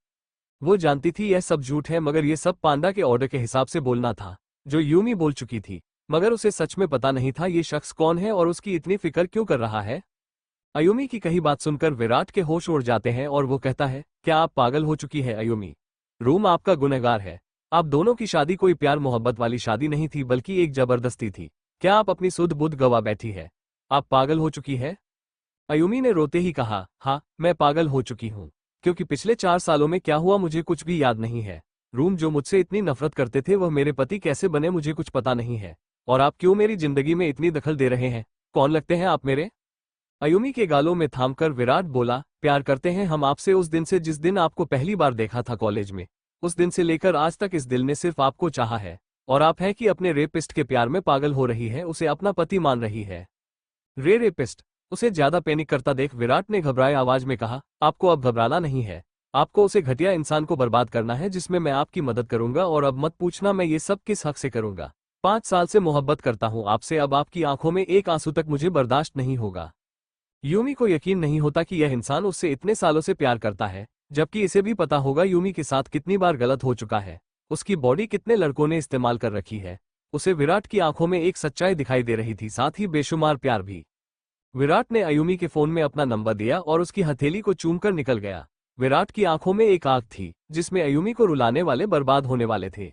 वो जानती थी यह सब झूठ है, मगर यह सब पांडा के ऑर्डर के हिसाब से बोलना था जो यूमी बोल चुकी थी। मगर उसे सच में पता नहीं था ये शख्स कौन है और उसकी इतनी फिक्र क्यों कर रहा है। अयुमी की कही बात सुनकर विराट के होश उड़ जाते हैं और वो कहता है, क्या आप पागल हो चुकी है अयुमी? रूम आपका गुनहगार है। आप दोनों की शादी कोई प्यार मोहब्बत वाली शादी नहीं थी बल्कि एक जबरदस्ती थी। क्या आप अपनी सुध बुध गवा बैठी है? आप पागल हो चुकी है? अयुमी ने रोते ही कहा, हाँ मैं पागल हो चुकी हूँ, क्योंकि पिछले 4 सालों में क्या हुआ मुझे कुछ भी याद नहीं है। रूम जो मुझसे इतनी नफरत करते थे वह मेरे पति कैसे बने मुझे कुछ पता नहीं है। और आप क्यों मेरी जिंदगी में इतनी दखल दे रहे हैं? कौन लगते हैं आप मेरे? अयुमी के गालों में थामकर विराट बोला, प्यार करते हैं हम आपसे उस दिन से जिस दिन आपको पहली बार देखा था कॉलेज में। उस दिन से लेकर आज तक इस दिल ने सिर्फ आपको चाहा है। और आप है कि अपने रेपिस्ट के प्यार में पागल हो रही है, उसे अपना पति मान रही है। रेपिस्ट? उसे ज्यादा पैनिक करता देख विराट ने घबराए आवाज में कहा, आपको अब घबराना नहीं है। आपको उसे घटिया इंसान को बर्बाद करना है जिसमें मैं आपकी मदद करूंगा, और अब मत पूछना मैं ये सब किस हक से करूंगा। 5 साल से मोहब्बत करता हूं आपसे, अब आपकी आंखों में एक आंसू तक मुझे बर्दाश्त नहीं होगा। यूमी को यकीन नहीं होता कि यह इंसान उससे इतने सालों से प्यार करता है, जबकि इसे भी पता होगा यूमी के साथ कितनी बार गलत हो चुका है। उसकी बॉडी कितने लड़कों ने इस्तेमाल कर रखी है। उसे विराट की आंखों में एक सच्चाई दिखाई दे रही थी, साथ ही बेशुमार प्यार भी। विराट ने अयुमी के फोन में अपना नंबर दिया और उसकी हथेली को चूमकर निकल गया। विराट की आंखों में एक आग थी जिसमें अयुमी को रुलाने वाले बर्बाद होने वाले थे।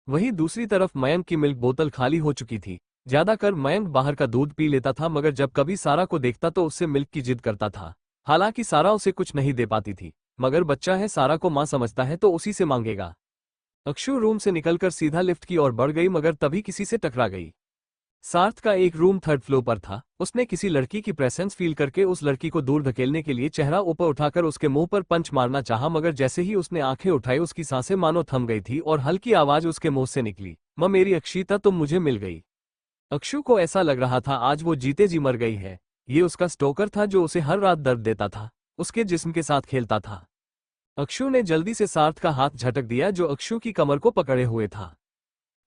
वहीं दूसरी तरफ मयंक की मिल्क बोतल खाली हो चुकी थी। ज्यादातर मयंक बाहर का दूध पी लेता था, मगर जब कभी सारा को देखता तो उससे मिल्क की जिद करता था। हालांकि सारा उसे कुछ नहीं दे पाती थी, मगर बच्चा है, सारा को मां समझता है तो उसी से मांगेगा। अक्षु रूम से निकलकर सीधा लिफ्ट की ओर बढ़ गई, मगर तभी किसी से टकरा गई। सार्थ का एक रूम थर्ड फ्लोर पर था। उसने किसी लड़की की प्रेजेंस फील करके उस लड़की को दूर धकेलने के लिए चेहरा ऊपर उठाकर उसके मुंह पर पंच मारना चाहा, मगर जैसे ही उसने आंखें उठाई उसकी सांसें मानो थम गई थी और हल्की आवाज उसके मुंह से निकली, "मां मेरी अक्षिता, तुम मुझे मिल गई।" अक्षु को ऐसा लग रहा था आज वो जीते जी मर गई है। ये उसका स्टोकर था जो उसे हर रात दर्द देता था, उसके जिस्म के साथ खेलता था। अक्षु ने जल्दी से सार्थ का हाथ झटक दिया जो अक्षु की कमर को पकड़े हुए था।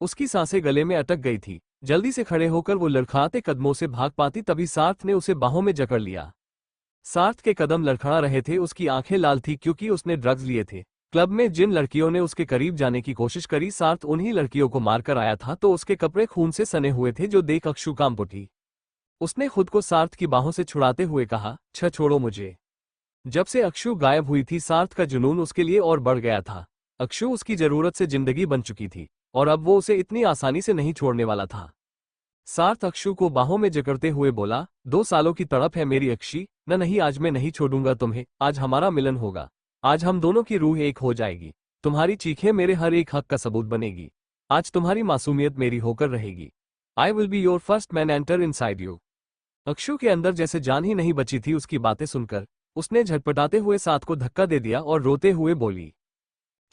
उसकी सांसें गले में अटक गई थी। जल्दी से खड़े होकर वो लड़खड़ाते कदमों से भाग पाती तभी सार्थ ने उसे बाहों में जकड़ लिया। सार्थ के कदम लड़खड़ा रहे थे, उसकी आंखें लाल थी क्योंकि उसने ड्रग्स लिए थे। क्लब में जिन लड़कियों ने उसके करीब जाने की कोशिश करी, सार्थ उन्हीं लड़कियों को मारकर आया था, तो उसके कपड़े खून से सने हुए थे जो देख अक्षु कांप उठी। उसने खुद को सार्थ की बाहों से छुड़ाते हुए कहा, छोड़ो मुझे। जब से अक्षु गायब हुई थी, सार्थ का जुनून उसके लिए और बढ़ गया था। अक्षु उसकी जरूरत से जिंदगी बन चुकी थी और अब वो उसे इतनी आसानी से नहीं छोड़ने वाला था। सार्थ अक्षु को बाहों में जकड़ते हुए बोला, 2 सालों की तड़प है मेरी अक्षी, नहीं आज मैं नहीं छोड़ूंगा तुम्हें, आज हमारा मिलन होगा। आज हम दोनों की रूह एक हो जाएगी। तुम्हारी चीखें मेरे हर एक हक का सबूत बनेगी। आज तुम्हारी मासूमियत मेरी होकर रहेगी। I will be your first man enter inside you. Akshu के अंदर जैसे जान ही नहीं बची थी उसकी बातें सुनकर। उसने झटपटाते हुए साथ को धक्का दे दिया और रोते हुए बोली,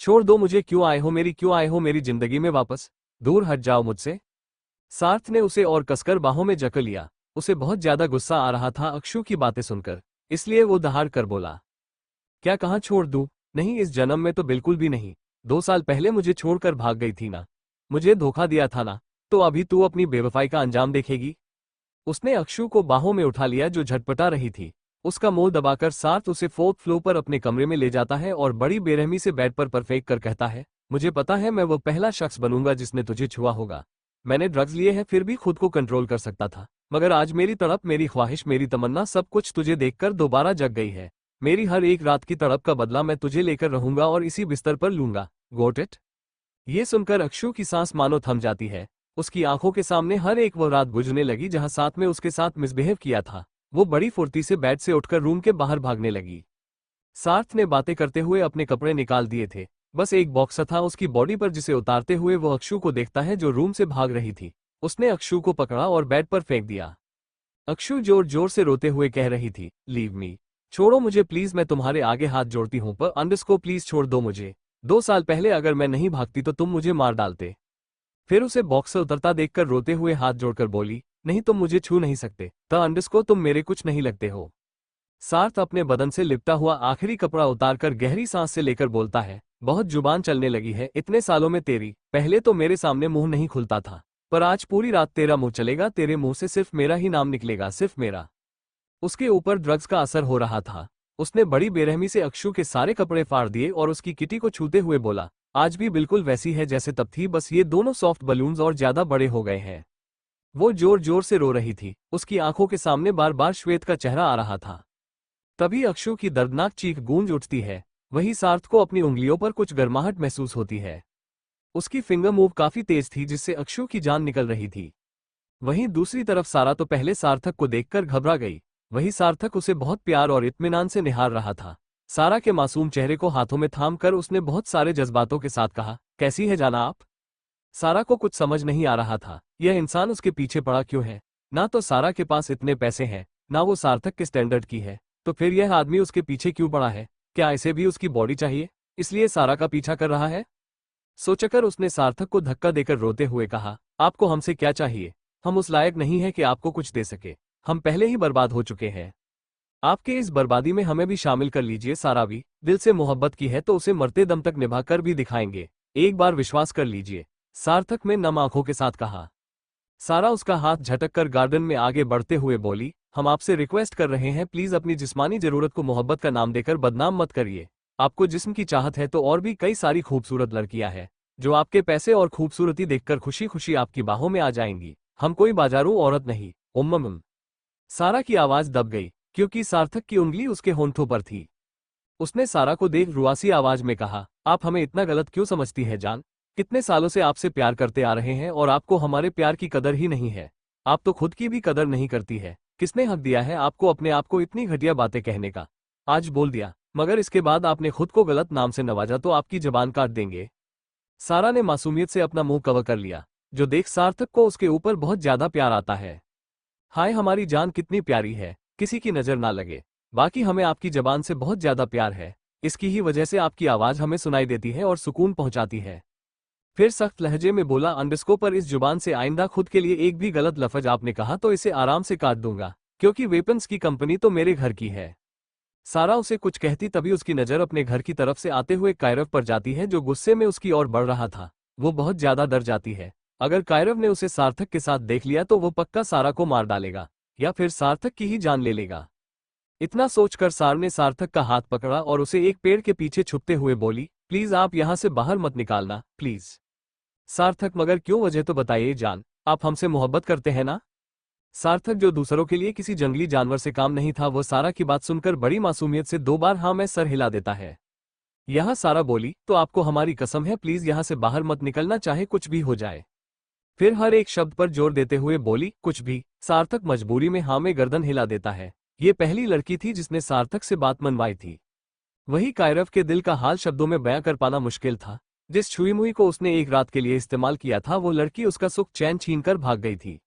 छोड़ दो मुझे, क्यों आए हो मेरी जिंदगी में वापस, दूर हट जाओ मुझसे। सार्थ ने उसे और कसकर बाहों में जकड़ लिया। उसे बहुत ज्यादा गुस्सा आ रहा था अक्षु की बातें सुनकर, इसलिए वो दहाड़ कर बोला, क्या कहाँ छोड़ दूं? नहीं, इस जन्म में तो बिल्कुल भी नहीं। 2 साल पहले मुझे छोड़कर भाग गई थी ना, मुझे धोखा दिया था ना, तो अभी तू अपनी बेवफाई का अंजाम देखेगी। उसने अक्षु को बाहों में उठा लिया जो झटपटा रही थी। उसका मुंह दबाकर सार्थ उसे 4th फ्लोर पर अपने कमरे में ले जाता है और बड़ी बेरहमी से बेड पर फेंक कर कहता है, मुझे पता है मैं वो पहला शख्स बनूंगा जिसने तुझे छुआ होगा। मैंने ड्रग्स लिए हैं फिर भी खुद को कंट्रोल कर सकता था, मगर आज मेरी तड़प, मेरी ख्वाहिश, मेरी तमन्ना सब कुछ तुझे देखकर दोबारा जग गई है। मेरी हर एक रात की तड़प का बदला मैं तुझे लेकर रहूंगा और इसी बिस्तर पर लूंगा। Got it? ये सुनकर अक्षु की सांस मानो थम जाती है। उसकी आंखों के सामने हर एक वो रात गुजरने लगी जहां साथ में उसके साथ मिसबिहेव किया था। वो बड़ी फुर्ती से बेड से उठकर रूम के बाहर भागने लगी। सार्थ ने बातें करते हुए अपने कपड़े निकाल दिए थे। बस एक बॉक्सर था उसकी बॉडी पर जिसे उतारते हुए वो अक्षु को देखता है जो रूम से भाग रही थी। उसने अक्षु को पकड़ा और बेड पर फेंक दिया। अक्षु जोर जोर से रोते हुए कह रही थी, लीव मी, छोड़ो मुझे प्लीज, मैं तुम्हारे आगे हाथ जोड़ती हूँ, पर अंडरस्को प्लीज छोड़ दो मुझे। 2 साल पहले अगर मैं नहीं भागती तो तुम मुझे मार डालते। फिर उसे बॉक्स से उतरता देखकर रोते हुए हाथ जोड़कर बोली, नहीं तुम मुझे छू नहीं सकते, द अंडरस्को तुम मेरे कुछ नहीं लगते हो। सार्थ अपने बदन से लिपटा हुआ आखिरी कपड़ा उतारकर गहरी सांस से लेकर बोलता है, बहुत जुबान चलने लगी है, इतने सालों में तेरी, पहले तो मेरे सामने मुंह नहीं खुलता था, पर आज पूरी रात तेरा मुंह चलेगा, तेरे मुंह से सिर्फ मेरा ही नाम निकलेगा, सिर्फ मेरा। उसके ऊपर ड्रग्स का असर हो रहा था। उसने बड़ी बेरहमी से अक्षु के सारे कपड़े फाड़ दिए और उसकी किटी को छूते हुए बोला, आज भी बिल्कुल वैसी है जैसे तब थी, बस ये दोनों सॉफ्ट बलून्स और ज्यादा बड़े हो गए हैं। वो जोर जोर से रो रही थी। उसकी आंखों के सामने बार बार श्वेत का चेहरा आ रहा था। तभी अक्षु की दर्दनाक चीख गूंज उठती है। वही सार्थ को अपनी उंगलियों पर कुछ गर्माहट महसूस होती है। उसकी फिंगर मूव काफी तेज थी जिससे अक्षु की जान निकल रही थी। वहीं दूसरी तरफ सारा तो पहले सार्थक को देखकर घबरा गई। वही सार्थक उसे बहुत प्यार और इत्मीनान से निहार रहा था। सारा के मासूम चेहरे को हाथों में थाम कर उसने बहुत सारे जज्बातों के साथ कहा, कैसी है जाना आप? सारा को कुछ समझ नहीं आ रहा था, यह इंसान उसके पीछे पड़ा क्यों है। ना तो सारा के पास इतने पैसे हैं, ना वो सार्थक के स्टैंडर्ड की है, तो फिर यह आदमी उसके पीछे क्यों पड़ा है? क्या इसे भी उसकी बॉडी चाहिए, इसलिए सारा का पीछा कर रहा है? सोचकर उसने सार्थक को धक्का देकर रोते हुए कहा, आपको हमसे क्या चाहिए? हम उस लायक नहीं है कि आपको कुछ दे सके। हम पहले ही बर्बाद हो चुके हैं। आपके इस बर्बादी में हमें भी शामिल कर लीजिए। सारा भी दिल से मोहब्बत की है तो उसे मरते दम तक निभा कर भी दिखाएंगे। एक बार विश्वास कर लीजिए, सार्थक ने नम आंखों के साथ कहा। सारा उसका हाथ झटक कर गार्डन में आगे बढ़ते हुए बोली, हम आपसे रिक्वेस्ट कर रहे हैं, प्लीज अपनी जिस्मानी जरूरत को मोहब्बत का नाम देकर बदनाम मत करिए। आपको जिस्म की चाहत है तो और भी कई सारी खूबसूरत लड़कियां हैं जो आपके पैसे और खूबसूरती देखकर खुशी खुशी आपकी बाहों में आ जाएंगी। हम कोई बाजारू औरत नहीं। उम्मम। सारा की आवाज दब गई क्योंकि सार्थक की उंगली उसके होंठों पर थी। उसने सारा को देख रुआसी आवाज में कहा, आप हमें इतना गलत क्यों समझती है जान? कितने सालों से आपसे प्यार करते आ रहे हैं और आपको हमारे प्यार की कदर ही नहीं है। आप तो खुद की भी कदर नहीं करती है। किसने हक दिया है आपको अपने आप को इतनी घटिया बातें कहने का? आज बोल दिया, मगर इसके बाद आपने खुद को गलत नाम से नवाजा तो आपकी जबान काट देंगे। सारा ने मासूमियत से अपना मुंह कवर कर लिया। जो देख सार्थक को उसके ऊपर बहुत ज्यादा प्यार आता है। हाय हमारी जान कितनी प्यारी है, किसी की नजर ना लगे। बाकी हमें आपकी जबान से बहुत ज्यादा प्यार है, इसकी ही वजह से आपकी आवाज हमें सुनाई देती है और सुकून पहुंचाती है। फिर सख्त लहजे में बोला अंडरस्को पर इस जुबान से आइंदा खुद के लिए एक भी गलत लफ्ज आपने कहा तो इसे आराम से काट दूंगा, क्योंकि वेपन्स की कंपनी तो मेरे घर की है। सारा उसे कुछ कहती तभी उसकी नजर अपने घर की तरफ से आते हुए कायरव पर जाती है, जो गुस्से में उसकी ओर बढ़ रहा था। वो बहुत ज्यादा डर जाती है। अगर कायरव ने उसे सार्थक के साथ देख लिया तो वो पक्का सारा को मार डालेगा या फिर सार्थक की ही जान ले लेगा। इतना सोचकर सार ने सार्थक का हाथ पकड़ा और उसे एक पेड़ के पीछे छुपते हुए बोली, प्लीज आप यहां से बाहर मत निकालना प्लीज। सार्थक मगर क्यों, वजह तो बताइए जान, आप हमसे मोहब्बत करते हैं ना? सार्थक जो दूसरों के लिए किसी जंगली जानवर से काम नहीं था, वो सारा की बात सुनकर बड़ी मासूमियत से 2 बार हाँ में सर हिला देता है। यहां सारा बोली, तो आपको हमारी कसम है प्लीज यहां से बाहर मत निकलना चाहे कुछ भी हो जाए। फिर हर एक शब्द पर जोर देते हुए बोली, कुछ भी। सार्थक मजबूरी में हाँ में गर्दन हिला देता है। ये पहली लड़की थी जिसने सार्थक से बात मनवाई थी। वही कायरव के दिल का हाल शब्दों में बयां कर पाना मुश्किल था। जिस छुई मुई को उसने एक रात के लिए इस्तेमाल किया था, वो लड़की उसका सुख चैन छीनकर भाग गई थी।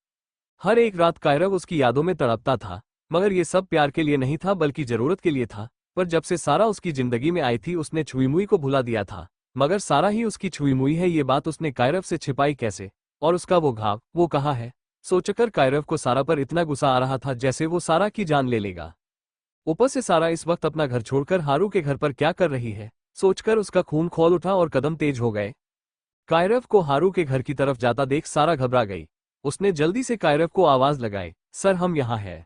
हर एक रात कायरव उसकी यादों में तड़पता था, मगर ये सब प्यार के लिए नहीं था बल्कि जरूरत के लिए था। पर जब से सारा उसकी जिंदगी में आई थी उसने छुई मुई को भुला दिया था। मगर सारा ही उसकी छुई मुई है, ये बात उसने कायरव से छिपाई कैसे? और उसका वो घाव, वो कहाँ है? सोचकर कायरव को सारा पर इतना गुस्सा आ रहा था जैसे वो सारा की जान ले लेगा। ऊपर से सारा इस वक्त अपना घर छोड़कर हारू के घर पर क्या कर रही है, सोचकर उसका खून खौल उठा और कदम तेज हो गए। कायरव को हारू के घर की तरफ जाता देख सारा घबरा गई। उसने जल्दी से कायरव को आवाज लगाई, सर हम यहाँ हैं।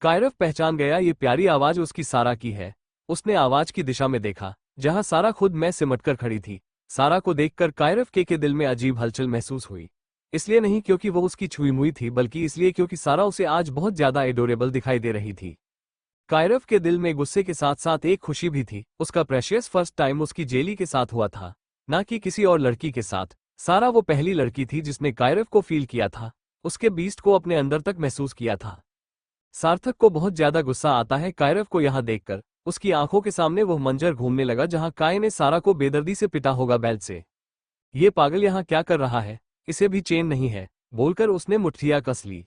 कायरव पहचान गया ये प्यारी आवाज उसकी सारा की है। उसने आवाज की दिशा में देखा, जहां सारा खुद में सिमटकर खड़ी थी। सारा को देखकर कायरव के दिल में अजीब हलचल महसूस हुई। इसलिए नहीं क्योंकि वो उसकी छुई मुई थी, बल्कि इसलिए क्योंकि सारा उसे आज बहुत ज्यादा एडोरेबल दिखाई दे रही थी। कायरव के दिल में गुस्से के साथ साथ एक खुशी भी थी। उसका प्रेशियस फर्स्ट टाइम उसकी जेली के साथ हुआ था, ना कि किसी और लड़की के साथ। सारा वो पहली लड़की थी जिसने कायरव को फील किया था, उसके बीस्ट को अपने अंदर तक महसूस किया था। सार्थक को बहुत ज्यादा गुस्सा आता है कायरव को यहाँ देखकर। उसकी आंखों के सामने वो मंजर घूमने लगा जहां काय ने सारा को बेदर्दी से पिटा होगा बेल्ट से। ये पागल यहाँ क्या कर रहा है, इसे भी चैन नहीं है, बोलकर उसने मुठ्ठियां कस ली।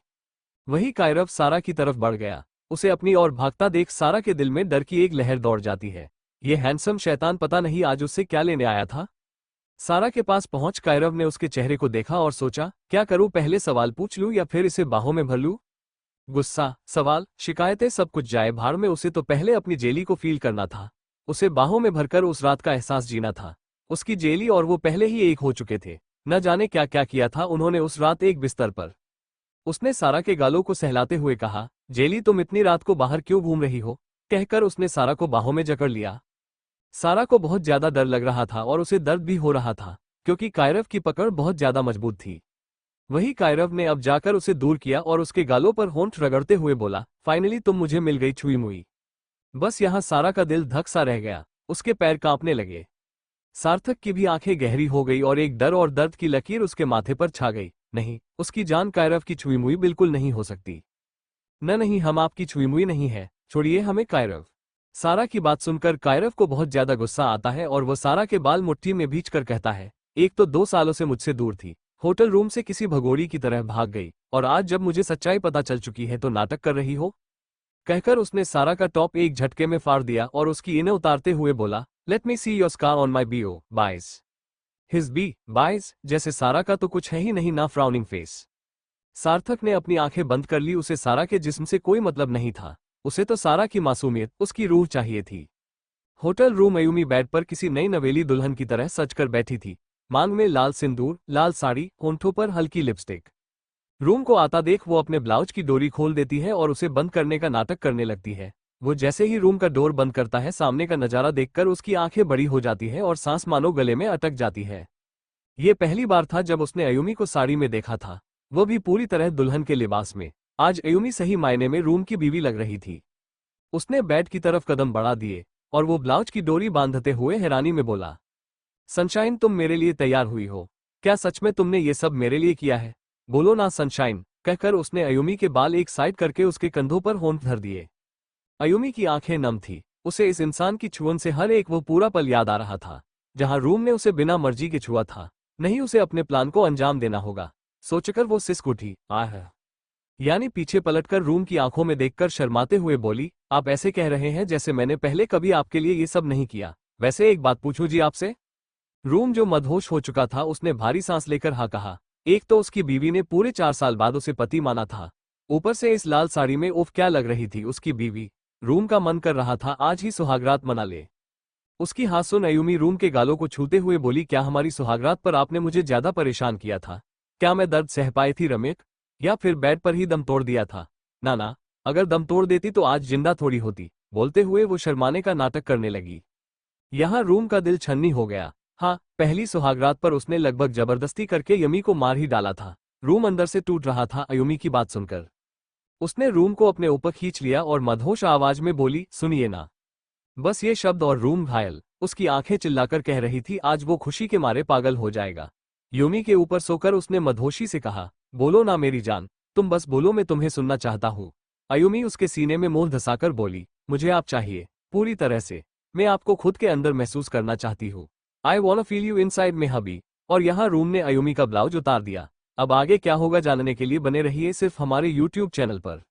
वही कायरव सारा की तरफ बढ़ गया। उसे अपनी ओर भागता देख सारा के दिल में डर की एक लहर दौड़ जाती है। ये हैंडसम शैतान पता नहीं आज उससे क्या लेने आया था। सारा के पास पहुंच कायरव ने उसके चेहरे को देखा और सोचा, क्या करूं, पहले सवाल पूछ लूं या फिर इसे बाहों में भर लूं? गुस्सा, सवाल, शिकायतें, सब कुछ जाए भाड़ में। उसे तो पहले अपनी जेली को फील करना था। उसे बाहों में भरकर उस रात का एहसास जीना था। उसकी जेली और वो पहले ही एक हो चुके थे। न जाने क्या क्या किया था उन्होंने उस रात एक बिस्तर पर। उसने सारा के गालों को सहलाते हुए कहा, जेली तुम इतनी रात को बाहर क्यों घूम रही हो? कहकर उसने सारा को बाहों में जकड़ लिया। सारा को बहुत ज्यादा डर लग रहा था और उसे दर्द भी हो रहा था, क्योंकि कायरव की पकड़ बहुत ज्यादा मजबूत थी। वही कायरव ने अब जाकर उसे दूर किया और उसके गालों पर होंठ रगड़ते हुए बोला, फाइनली तुम मुझे मिल गई छुई मुई। बस यहाँ सारा का दिल धक सा रह गया, उसके पैर कांपने लगे। सार्थक की भी आंखें गहरी हो गई और एक डर और दर्द की लकीर उसके माथे पर छा गई। नहीं, उसकी जान कायरव की छुई मुई बिल्कुल नहीं हो सकती। नहीं, हम आपकी छुई मुई नहीं है, छोड़िए हमें कायरव। सारा की बात सुनकर कायरव को बहुत ज्यादा गुस्सा आता है और वो सारा के बाल मुट्ठी में भींचकर कहता है, एक तो 2 सालों से मुझसे दूर थी, होटल रूम से किसी भगोड़ी की तरह भाग गई, और आज जब मुझे सच्चाई पता चल चुकी है तो नाटक कर रही हो? कहकर उसने सारा का टॉप एक झटके में फाड़ दिया और उसकी इन्हें उतारते हुए बोला, let me see your scar on my बीओ बाइज। हिज बी बाइज जैसे सारा का तो कुछ है ही नहीं, ना फ्राउनिंग फेस। सार्थक ने अपनी आंखें बंद कर ली। उसे सारा के जिस्म से कोई मतलब नहीं था, उसे तो सारा की मासूमियत, उसकी रूह चाहिए थी। होटल रूम अयूमी बेड पर किसी नई नवेली दुल्हन की तरह सजकर बैठी थी। मांग में लाल सिंदूर, लाल साड़ी, होंठों पर हल्की लिपस्टिक। रूम को आता देख वो अपने ब्लाउज की डोरी खोल देती है और उसे बंद करने का नाटक करने लगती है। वो जैसे ही रूम का डोर बंद करता है, सामने का नजारा देखकर उसकी आंखें बड़ी हो जाती है और सांस मानो गले में अटक जाती है। ये पहली बार था जब उसने अयूमी को साड़ी में देखा था, वो भी पूरी तरह दुल्हन के लिबास में। आज अयूमी सही मायने में रूम की बीवी लग रही थी। उसने बेड की तरफ कदम बढ़ा दिए और वो ब्लाउज की डोरी बांधते हुए हैरानी में बोला, सनशाइन तुम मेरे लिए तैयार हुई हो? क्या सच में तुमने ये सब मेरे लिए किया है? बोलो ना सनशाइन। कहकर उसने अयूमी के बाल एक साइड करके उसके कंधों पर होंठ धर दिए। अयूमी की आंखें नम थी। उसे इस इंसान की छुअन से हर एक वो पूरा पल याद आ रहा था, जहां रूम ने उसे बिना मर्जी के छुआ था। नहीं, उसे अपने प्लान को अंजाम देना होगा। सोचकर वो सिसक उठी। आह। यानी पीछे पलटकर रूम की आंखों में देखकर शर्माते हुए बोली, आप ऐसे कह रहे हैं जैसे मैंने पहले कभी आपके लिए ये सब नहीं किया। वैसे एक बात पूछूं जी आपसे? रूम जो मदहोश हो चुका था उसने भारी सांस लेकर हाँ कहा। एक तो उसकी बीवी ने पूरे 4 साल बाद उसे पति माना था, ऊपर से इस लाल साड़ी में उफ क्या लग रही थी उसकी बीवी। रूम का मन कर रहा था आज ही सुहागरात मना ले। उसकी हाथ सुन अयुमी रूम के गालों को छूते हुए बोली, क्या हमारी सुहागरात पर आपने मुझे ज्यादा परेशान किया था? क्या मैं दर्द सह पाई थी रमेक? या फिर बेड पर ही दम तोड़ दिया था? ना ना, अगर दम तोड़ देती तो आज जिंदा थोड़ी होती। बोलते हुए वो शर्माने का नाटक करने लगी। यहाँ रूम का दिल छन्नी हो गया। हाँ, पहली सुहागरात पर उसने लगभग जबरदस्ती करके यमी को मार ही डाला था। रूम अंदर से टूट रहा था अयुमी की बात सुनकर। उसने रूम को अपने ऊपर खींच लिया और मदहोश आवाज में बोली, सुनिए ना। बस ये शब्द और रूम घायल। उसकी आंखें चिल्लाकर कह रही थी आज वो खुशी के मारे पागल हो जाएगा। यूमी के ऊपर सोकर उसने मदहोशी से कहा, बोलो ना मेरी जान, तुम बस बोलो, मैं तुम्हें सुनना चाहता हूँ। अयुमी उसके सीने में मुंह धंसाकर बोली, मुझे आप चाहिए, पूरी तरह से। मैं आपको खुद के अंदर महसूस करना चाहती हूँ। I want feel you inside में हबी। और यहाँ रूम ने अयुमी का ब्लाउज उतार दिया। अब आगे क्या होगा जानने के लिए बने रहिए सिर्फ हमारे यूट्यूब चैनल पर।